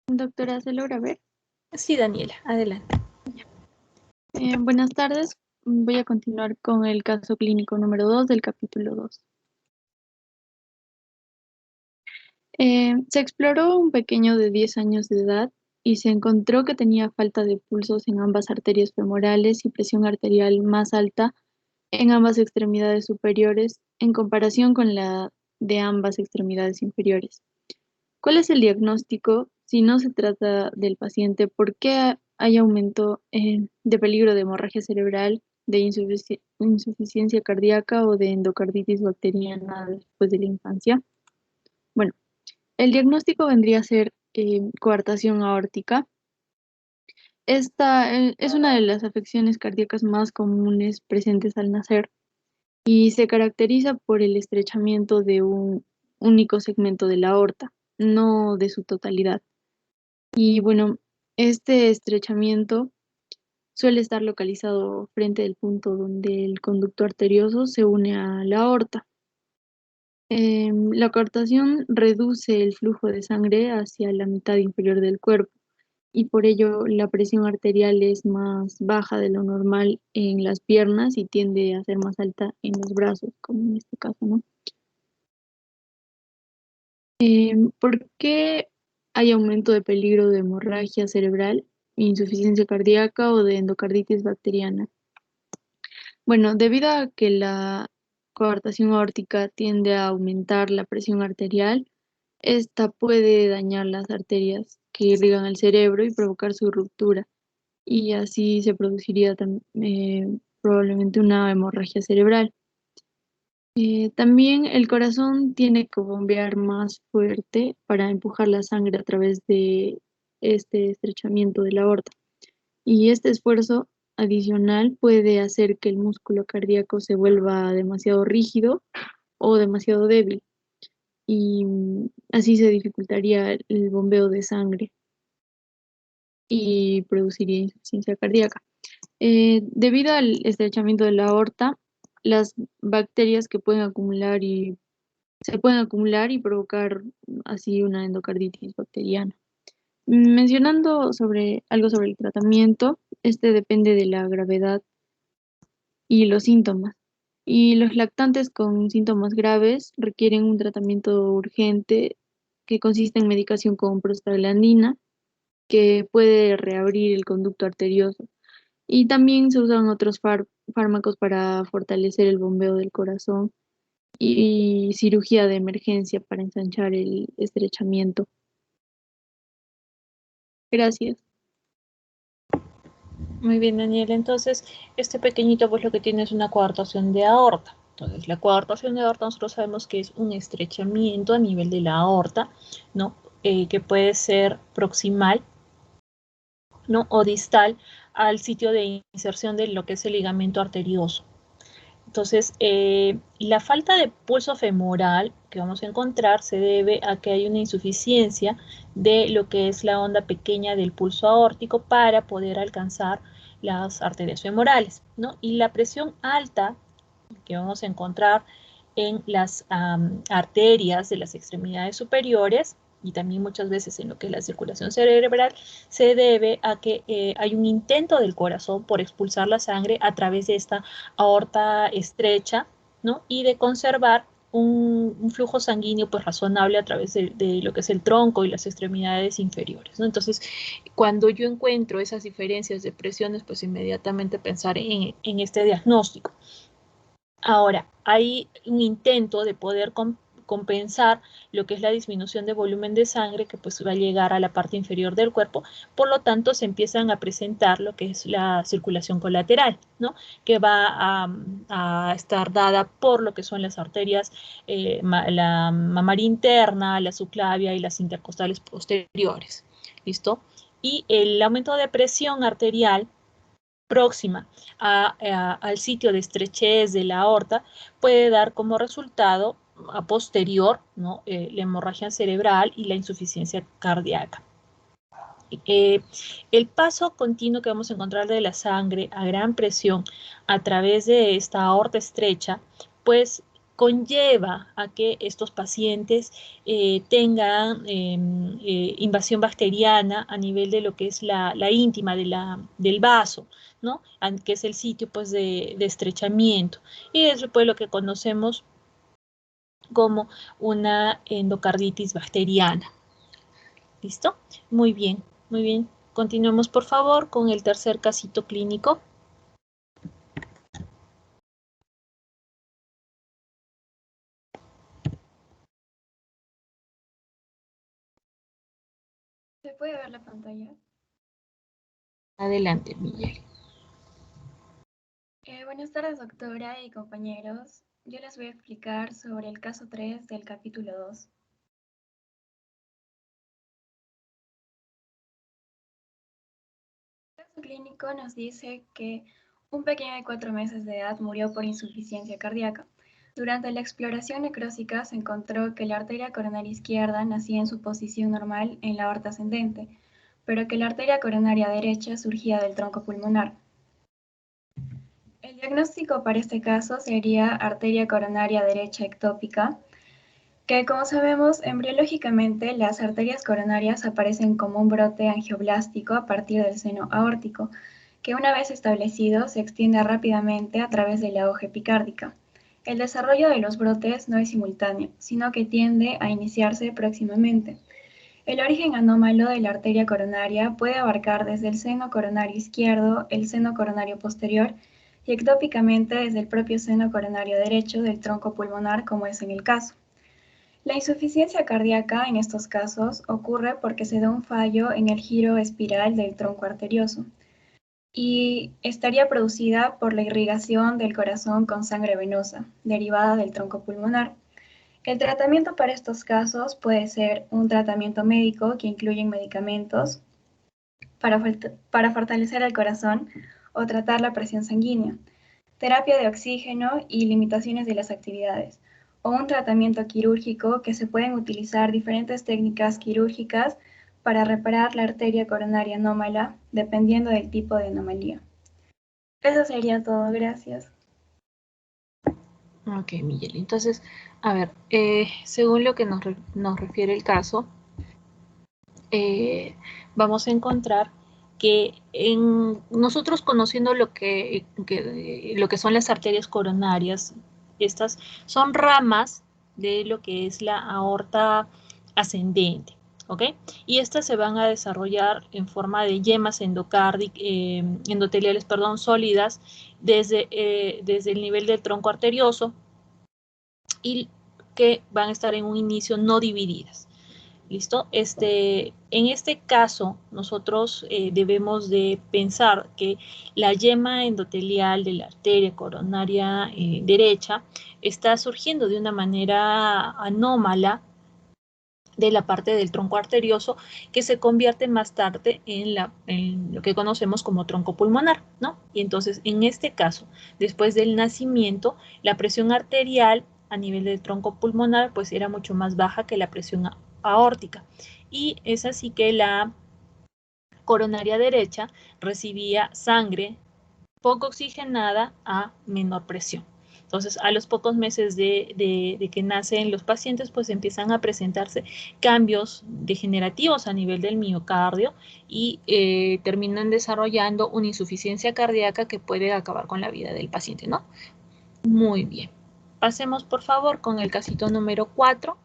Doctora, ¿se logra ver? Sí, Daniela, adelante. Buenas tardes. Voy a continuar con el caso clínico número 2 del capítulo 2. Se exploró un pequeño de 10 años de edad y se encontró que tenía falta de pulsos en ambas arterias femorales y presión arterial más alta en ambas extremidades superiores en comparación con la de ambas extremidades inferiores. ¿Cuál es el diagnóstico si no se trata del paciente? ¿Por qué hay aumento de peligro de hemorragia cerebral, de insuficiencia cardíaca o de endocarditis bacteriana después de la infancia? Bueno, el diagnóstico vendría a ser coartación aórtica. Esta es una de las afecciones cardíacas más comunes presentes al nacer y se caracteriza por el estrechamiento de un único segmento de la aorta, no de su totalidad. Y bueno, este estrechamiento suele estar localizado frente al punto donde el conducto arterioso se une a la aorta. La coartación reduce el flujo de sangre hacia la mitad inferior del cuerpo y por ello la presión arterial es más baja de lo normal en las piernas y tiende a ser más alta en los brazos, como en este caso, ¿no? ¿Por qué hay aumento de peligro de hemorragia cerebral, insuficiencia cardíaca o de endocarditis bacteriana? Bueno, debido a que la coartación aórtica tiende a aumentar la presión arterial, esta puede dañar las arterias que irrigan el cerebro y provocar su ruptura, y así se produciría probablemente una hemorragia cerebral. También el corazón tiene que bombear más fuerte para empujar la sangre a través de este estrechamiento de la aorta. Y este esfuerzo adicional puede hacer que el músculo cardíaco se vuelva demasiado rígido o demasiado débil. Y así se dificultaría el bombeo de sangre y produciría insuficiencia cardíaca. Debido al estrechamiento de la aorta, las bacterias que se pueden acumular y provocar así una endocarditis bacteriana. Mencionando algo sobre el tratamiento, este depende de la gravedad y los síntomas. Y los lactantes con síntomas graves requieren un tratamiento urgente que consiste en medicación con prostaglandina, que puede reabrir el conducto arterioso. Y también se usan otros fármacos para fortalecer el bombeo del corazón y cirugía de emergencia para ensanchar el estrechamiento. Gracias. Muy bien, Daniel. Entonces, este pequeñito pues lo que tiene es una coartación de aorta. Entonces, la coartación de aorta nosotros sabemos que es un estrechamiento a nivel de la aorta, ¿no? Que puede ser proximal, ¿no? O distal al sitio de inserción de lo que es el ligamento arterioso. Entonces, la falta de pulso femoral que vamos a encontrar se debe a que hay una insuficiencia de lo que es la onda pequeña del pulso aórtico para poder alcanzar las arterias femorales, ¿no? Y la presión alta que vamos a encontrar en las arterias de las extremidades superiores y también muchas veces en lo que es la circulación cerebral, se debe a que hay un intento del corazón por expulsar la sangre a través de esta aorta estrecha, ¿no? Y de conservar un flujo sanguíneo pues razonable a través de lo que es el tronco y las extremidades inferiores, ¿no? Entonces, cuando yo encuentro esas diferencias de presiones, pues inmediatamente pensar en este diagnóstico. Ahora, hay un intento de poder compensar lo que es la disminución de volumen de sangre que pues va a llegar a la parte inferior del cuerpo, por lo tanto se empiezan a presentar lo que es la circulación colateral, ¿no? Que va a estar dada por lo que son las arterias, la mamaria interna, la subclavia y las intercostales posteriores, ¿listo? Y el aumento de presión arterial próxima al sitio de estrechez de la aorta puede dar como resultado a posterior, ¿no? La hemorragia cerebral y la insuficiencia cardíaca. El paso continuo que vamos a encontrar de la sangre a gran presión a través de esta aorta estrecha, pues conlleva a que estos pacientes tengan invasión bacteriana a nivel de lo que es la íntima del vaso, ¿no? Que es el sitio pues de estrechamiento. Y eso pues lo que conocemos como una endocarditis bacteriana. ¿Listo? Muy bien, muy bien. Continuemos por favor con el tercer casito clínico. ver la pantalla? Adelante, Miguel. Buenas tardes, doctora y compañeros. Yo les voy a explicar sobre el caso 3 del capítulo 2. El caso clínico nos dice que un pequeño de 4 meses de edad murió por insuficiencia cardíaca. Durante la exploración necrósica se encontró que la arteria coronaria izquierda nacía en su posición normal en la aorta ascendente, pero que la arteria coronaria derecha surgía del tronco pulmonar. El diagnóstico para este caso sería arteria coronaria derecha ectópica, que como sabemos, embriológicamente las arterias coronarias aparecen como un brote angioblástico a partir del seno aórtico, que una vez establecido se extiende rápidamente a través de la hoja epicárdica. El desarrollo de los brotes no es simultáneo, sino que tiende a iniciarse próximamente. El origen anómalo de la arteria coronaria puede abarcar desde el seno coronario izquierdo, el seno coronario posterior y ectópicamente desde el propio seno coronario derecho del tronco pulmonar, como es en el caso. La insuficiencia cardíaca en estos casos ocurre porque se da un fallo en el giro espiral del tronco arterioso y estaría producida por la irrigación del corazón con sangre venosa, derivada del tronco pulmonar. El tratamiento para estos casos puede ser un tratamiento médico que incluye medicamentos para fortalecer el corazón o tratar la presión sanguínea, terapia de oxígeno y limitaciones de las actividades, o un tratamiento quirúrgico que se pueden utilizar diferentes técnicas quirúrgicas para reparar la arteria coronaria anómala, dependiendo del tipo de anomalía. Eso sería todo, gracias. Ok, Miguel. Entonces, a ver, según lo que nos refiere el caso, vamos a encontrar que nosotros conociendo lo que son las arterias coronarias, estas son ramas de lo que es la aorta ascendente, ¿ok? Y estas se van a desarrollar en forma de yemas endoteliales, sólidas desde el nivel del tronco arterioso y que van a estar en un inicio no divididas. ¿Listo? En este caso, nosotros debemos de pensar que la yema endotelial de la arteria coronaria derecha está surgiendo de una manera anómala de la parte del tronco arterioso que se convierte más tarde en lo que conocemos como tronco pulmonar, ¿no? Y entonces, en este caso, después del nacimiento, la presión arterial a nivel del tronco pulmonar pues era mucho más baja que la presión aórtica, y es así que la coronaria derecha recibía sangre poco oxigenada a menor presión. Entonces, a los pocos meses de que nacen los pacientes, pues empiezan a presentarse cambios degenerativos a nivel del miocardio y terminan desarrollando una insuficiencia cardíaca que puede acabar con la vida del paciente, ¿no? Muy bien. Pasemos, por favor, con el casito número 4.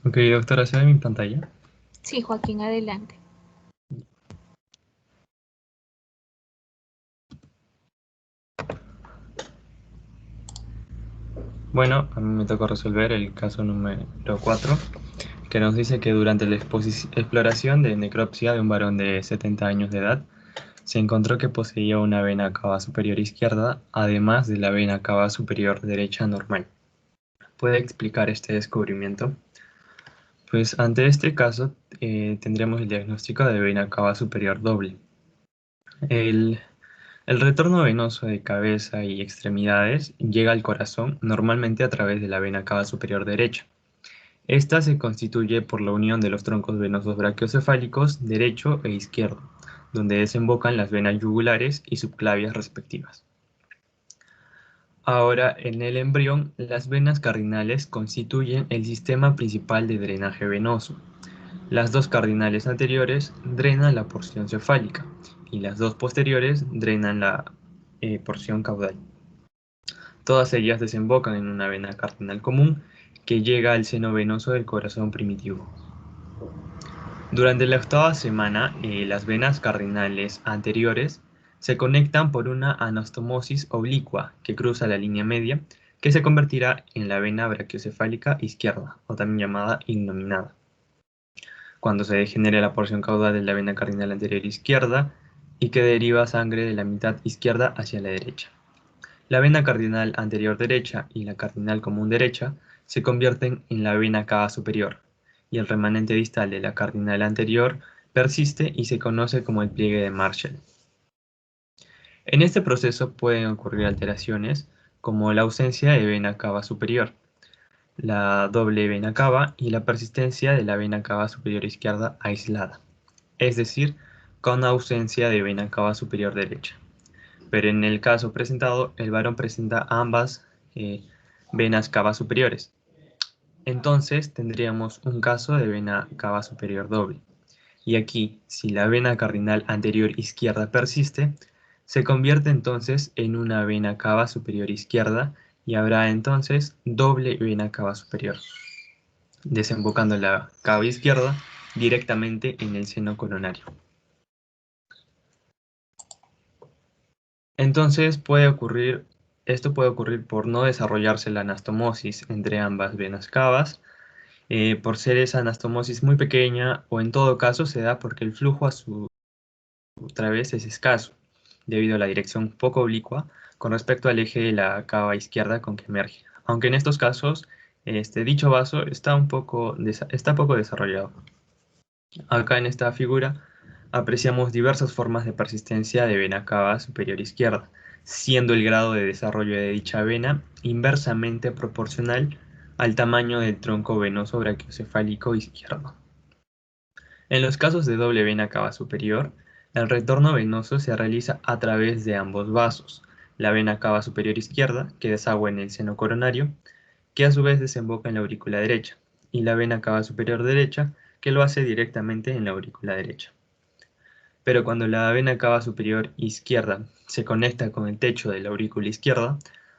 Ok, doctora, ¿se ve mi pantalla? Sí, Joaquín, adelante. Bueno, a mí me tocó resolver el caso número 4, que nos dice que durante la exploración de necropsia de un varón de 70 años de edad, se encontró que poseía una vena cava superior izquierda, además de la vena cava superior derecha normal. ¿Puede explicar este descubrimiento? Pues ante este caso tendremos el diagnóstico de vena cava superior doble. El retorno venoso de cabeza y extremidades llega al corazón normalmente a través de la vena cava superior derecha. Esta se constituye por la unión de los troncos venosos brachiocefálicos derecho e izquierdo, donde desembocan las venas yugulares y subclavias respectivas. Ahora, en el embrión, las venas cardinales constituyen el sistema principal de drenaje venoso. Las dos cardinales anteriores drenan la porción cefálica y las dos posteriores drenan la porción caudal. Todas ellas desembocan en una vena cardinal común que llega al seno venoso del corazón primitivo. Durante la 8ª semana, las venas cardinales anteriores se conectan por una anastomosis oblicua que cruza la línea media, que se convertirá en la vena brachiocefálica izquierda, o también llamada innominada. Cuando se degenere la porción caudal de la vena cardinal anterior izquierda y que deriva sangre de la mitad izquierda hacia la derecha. La vena cardinal anterior derecha y la cardinal común derecha se convierten en la vena cava superior, y el remanente distal de la cardinal anterior persiste y se conoce como el pliegue de Marshall. En este proceso pueden ocurrir alteraciones como la ausencia de vena cava superior, la doble vena cava y la persistencia de la vena cava superior izquierda aislada, es decir, con ausencia de vena cava superior derecha. Pero en el caso presentado, el varón presenta ambas venas cava superiores. Entonces tendríamos un caso de vena cava superior doble. Y aquí, si la vena cardinal anterior izquierda persiste, se convierte entonces en una vena cava superior izquierda y habrá entonces doble vena cava superior, desembocando la cava izquierda directamente en el seno coronario. Entonces esto puede ocurrir por no desarrollarse la anastomosis entre ambas venas cavas, por ser esa anastomosis muy pequeña, o en todo caso se da porque el flujo a su través es escaso, debido a la dirección poco oblicua con respecto al eje de la cava izquierda con que emerge, aunque en estos casos dicho vaso está poco desarrollado. Acá en esta figura apreciamos diversas formas de persistencia de vena cava superior izquierda, siendo el grado de desarrollo de dicha vena inversamente proporcional al tamaño del tronco venoso brachiocefálico izquierdo. En los casos de doble vena cava superior, el retorno venoso se realiza a través de ambos vasos, la vena cava superior izquierda, que desagua en el seno coronario, que a su vez desemboca en la aurícula derecha, y la vena cava superior derecha, que lo hace directamente en la aurícula derecha. Pero cuando la vena cava superior izquierda se conecta con el techo de la aurícula izquierda,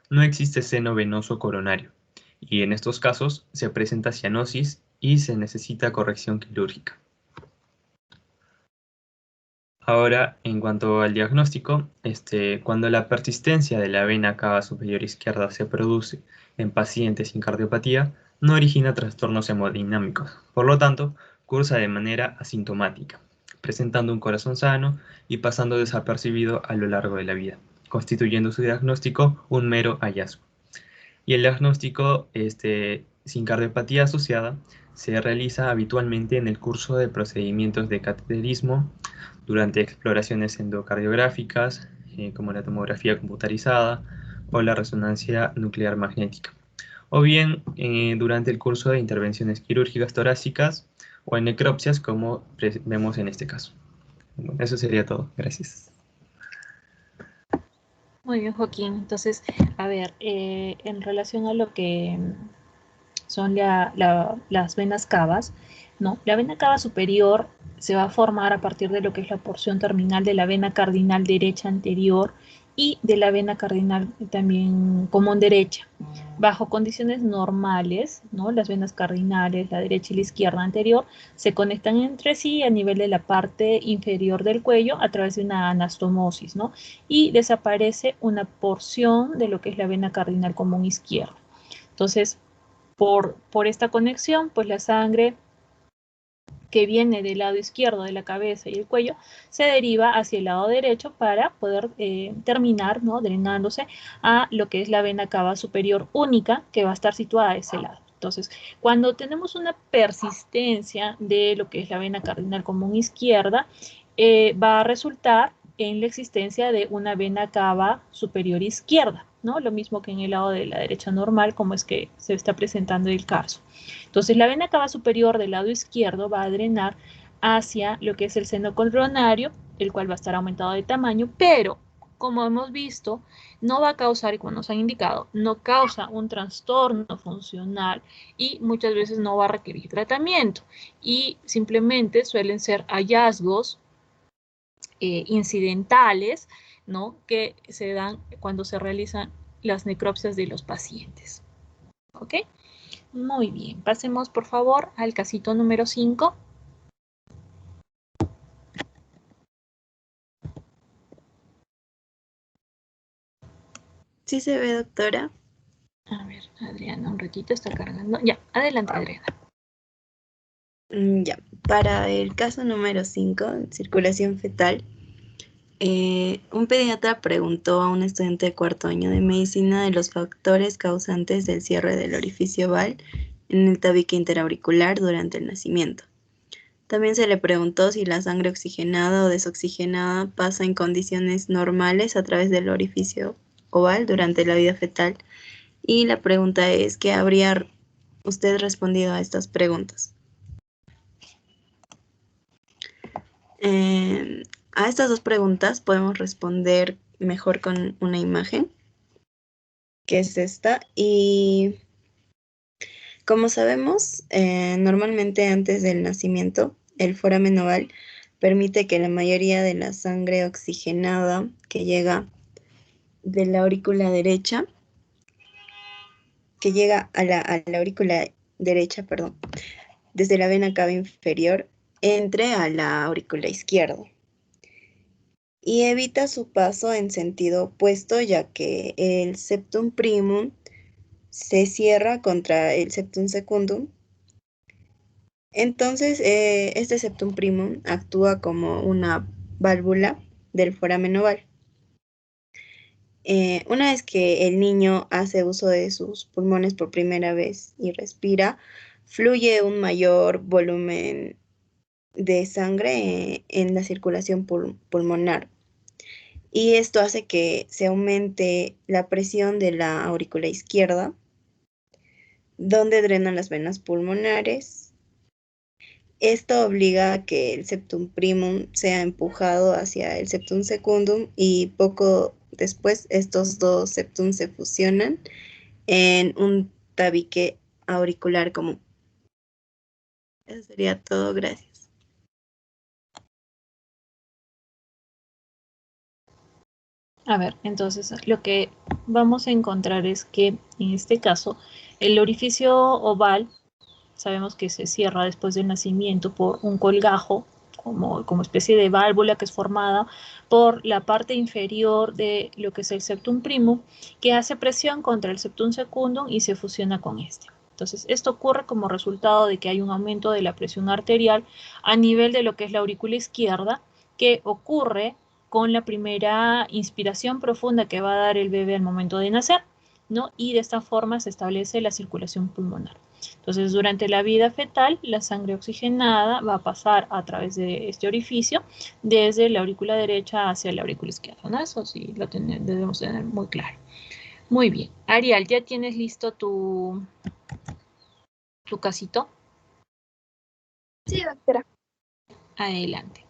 no existe seno venoso coronario, y en estos casos se presenta cianosis y se necesita corrección quirúrgica. Ahora, en cuanto al diagnóstico, cuando la persistencia de la vena cava superior izquierda se produce en pacientes sin cardiopatía, no origina trastornos hemodinámicos, por lo tanto, cursa de manera asintomática, presentando un corazón sano y pasando desapercibido a lo largo de la vida, constituyendo su diagnóstico un mero hallazgo. Y el diagnóstico sin cardiopatía asociada se realiza habitualmente en el curso de procedimientos de cateterismo, durante exploraciones endocardiográficas, como la tomografía computarizada o la resonancia nuclear magnética, o bien durante el curso de intervenciones quirúrgicas torácicas o en necropsias, como vemos en este caso. Bueno, eso sería todo. Gracias. Muy bien, Joaquín. Entonces, a ver, en relación a lo que son las venas cavas, ¿no? La vena cava superior se va a formar a partir de lo que es la porción terminal de la vena cardinal derecha anterior y de la vena cardinal también común derecha. Bajo condiciones normales, ¿no? Las venas cardinales, la derecha y la izquierda anterior, se conectan entre sí a nivel de la parte inferior del cuello a través de una anastomosis, ¿no? Y desaparece una porción de lo que es la vena cardinal común izquierda. Entonces, por esta conexión, pues la sangre que viene del lado izquierdo de la cabeza y el cuello se deriva hacia el lado derecho para poder terminar, ¿no? Drenándose a lo que es la vena cava superior única, que va a estar situada a ese lado. Entonces, cuando tenemos una persistencia de lo que es la vena cardinal común izquierda, va a resultar en la existencia de una vena cava superior izquierda, ¿no? Lo mismo que en el lado de la derecha normal, como es que se está presentando el caso. Entonces, la vena cava superior del lado izquierdo va a drenar hacia lo que es el seno coronario, el cual va a estar aumentado de tamaño, pero como hemos visto, no va a causar, y como nos han indicado, no causa un trastorno funcional y muchas veces no va a requerir tratamiento. Y simplemente suelen ser hallazgos incidentales, ¿no?, que se dan cuando se realizan las necropsias de los pacientes. ¿Ok? Muy bien. Pasemos, por favor, al casito número 5. ¿Sí se ve, doctora? A ver, Adriana, un ratito está cargando. Ya, adelante, Adriana. Ya, para el caso número 5, circulación fetal, un pediatra preguntó a un estudiante de cuarto año de medicina de los factores causantes del cierre del orificio oval en el tabique interauricular durante el nacimiento. También se le preguntó si la sangre oxigenada o desoxigenada pasa en condiciones normales a través del orificio oval durante la vida fetal. Y la pregunta es, ¿qué habría usted respondido a estas preguntas? A estas dos preguntas podemos responder mejor con una imagen, que es esta. Y como sabemos, normalmente antes del nacimiento, el foramen oval permite que la mayoría de la sangre oxigenada que llega de la aurícula derecha, que llega a la aurícula derecha, perdón, desde la vena cava inferior, entre a la aurícula izquierda. Y evita su paso en sentido opuesto, ya que el septum primum se cierra contra el septum secundum. Entonces, este septum primum actúa como una válvula del foramen oval. Una vez que el niño hace uso de sus pulmones por primera vez y respira, fluye un mayor volumen de sangre en la circulación pulmonar. Y esto hace que se aumente la presión de la aurícula izquierda, donde drenan las venas pulmonares. Esto obliga a que el septum primum sea empujado hacia el septum secundum y poco después estos dos septum se fusionan en un tabique auricular común. Eso sería todo, gracias. A ver, entonces lo que vamos a encontrar es que en este caso el orificio oval sabemos que se cierra después del nacimiento por un colgajo, como especie de válvula que es formada por la parte inferior de lo que es el septum primum, que hace presión contra el septum secundum y se fusiona con este. Entonces, esto ocurre como resultado de que hay un aumento de la presión arterial a nivel de lo que es la aurícula izquierda, que ocurre con la primera inspiración profunda que va a dar el bebé al momento de nacer, ¿no? Y de esta forma se establece la circulación pulmonar. Entonces, durante la vida fetal, la sangre oxigenada va a pasar a través de este orificio, desde la aurícula derecha hacia la aurícula izquierda, ¿no? Eso sí lo debemos tener muy claro. Muy bien. Ariel, ¿ya tienes listo tu casito? Sí, doctora. Adelante.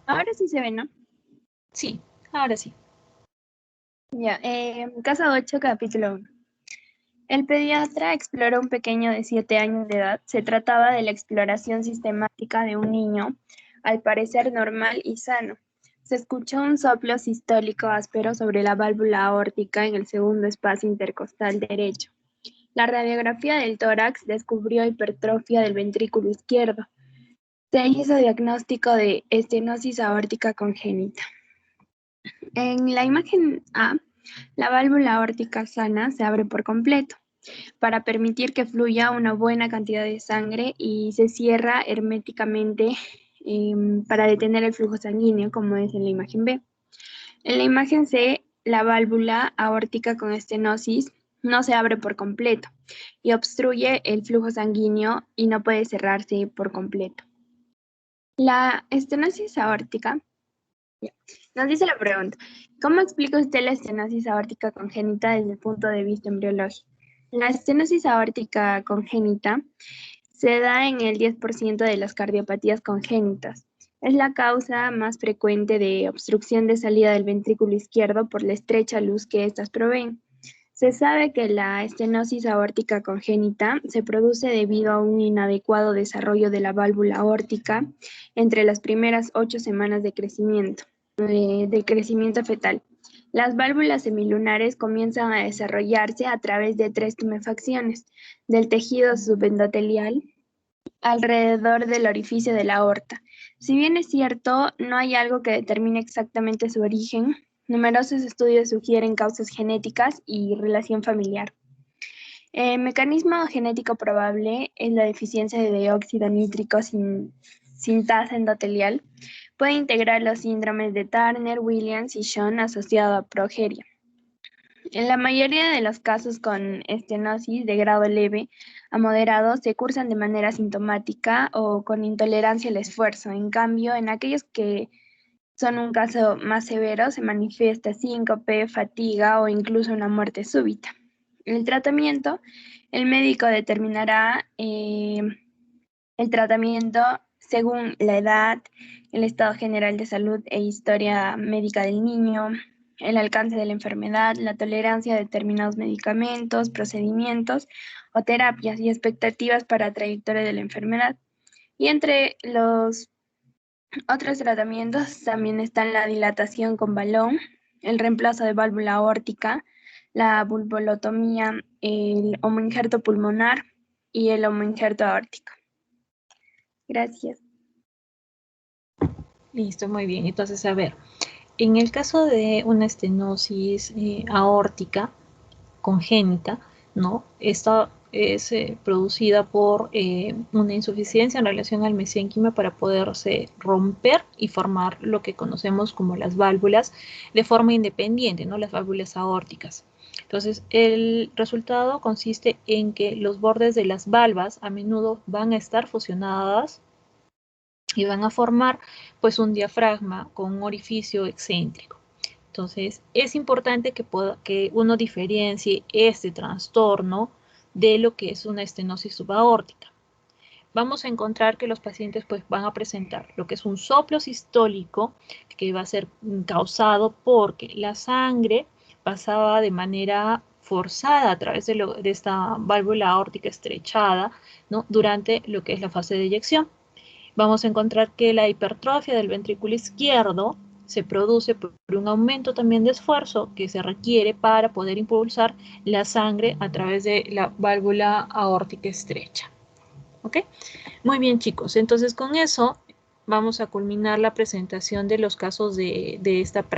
Ahora sí se ve, ¿no? Sí, ahora sí. Ya, caso 8, capítulo 1. El pediatra exploró un pequeño de 7 años de edad. Se trataba de la exploración sistemática de un niño, al parecer normal y sano. Se escuchó un soplo sistólico áspero sobre la válvula aórtica en el segundo espacio intercostal derecho. La radiografía del tórax descubrió hipertrofia del ventrículo izquierdo. Se hizo diagnóstico de estenosis aórtica congénita. En la imagen A, la válvula aórtica sana se abre por completo para permitir que fluya una buena cantidad de sangre y se cierra herméticamente para detener el flujo sanguíneo, como es en la imagen B. En la imagen C, la válvula aórtica con estenosis no se abre por completo y obstruye el flujo sanguíneo y no puede cerrarse por completo. La estenosis aórtica, nos dice la pregunta, ¿cómo explica usted la estenosis aórtica congénita desde el punto de vista embriológico? La estenosis aórtica congénita se da en el 10% de las cardiopatías congénitas. Es la causa más frecuente de obstrucción de salida del ventrículo izquierdo por la estrecha luz que éstas proveen. Se sabe que la estenosis aórtica congénita se produce debido a un inadecuado desarrollo de la válvula aórtica entre las primeras 8 semanas de crecimiento fetal. Las válvulas semilunares comienzan a desarrollarse a través de 3 tumefacciones del tejido subendotelial alrededor del orificio de la aorta. Si bien es cierto, no hay algo que determine exactamente su origen, numerosos estudios sugieren causas genéticas y relación familiar. El mecanismo genético probable es la deficiencia de dióxido nítrico sintasa endotelial. Puede integrar los síndromes de Turner, Williams y Shawn asociado a progeria. En la mayoría de los casos con estenosis de grado leve a moderado se cursan de manera asintomática o con intolerancia al esfuerzo. En cambio, en aquellos que son un caso más severo se manifiesta síncope, fatiga o incluso una muerte súbita. El tratamiento, el médico determinará el tratamiento según la edad, el estado general de salud e historia médica del niño, el alcance de la enfermedad, la tolerancia a determinados medicamentos, procedimientos o terapias y expectativas para la trayectoria de la enfermedad. Y entre los otros tratamientos también están la dilatación con balón, el reemplazo de válvula aórtica, la valvulotomía, el homoinjerto pulmonar y el homoinjerto aórtico. Gracias. Listo, muy bien. Entonces, a ver, en el caso de una estenosis aórtica congénita, ¿no? Esta es producida por una insuficiencia en relación al mesénquima para poderse romper y formar lo que conocemos como las válvulas de forma independiente, ¿no? Las válvulas aórticas. Entonces, el resultado consiste en que los bordes de las valvas a menudo van a estar fusionadas y van a formar pues un diafragma con un orificio excéntrico. Entonces, es importante que uno diferencie este trastorno de lo que es una estenosis subaórtica. Vamos a encontrar que los pacientes pues van a presentar lo que es un soplo sistólico que va a ser causado porque la sangre pasaba de manera forzada a través de esta válvula aórtica estrechada, ¿no? Durante lo que es la fase de eyección. Vamos a encontrar que la hipertrofia del ventrículo izquierdo se produce por un aumento también de esfuerzo que se requiere para poder impulsar la sangre a través de la válvula aórtica estrecha. ¿Ok? Muy bien, chicos. Entonces, con eso vamos a culminar la presentación de los casos de esta práctica.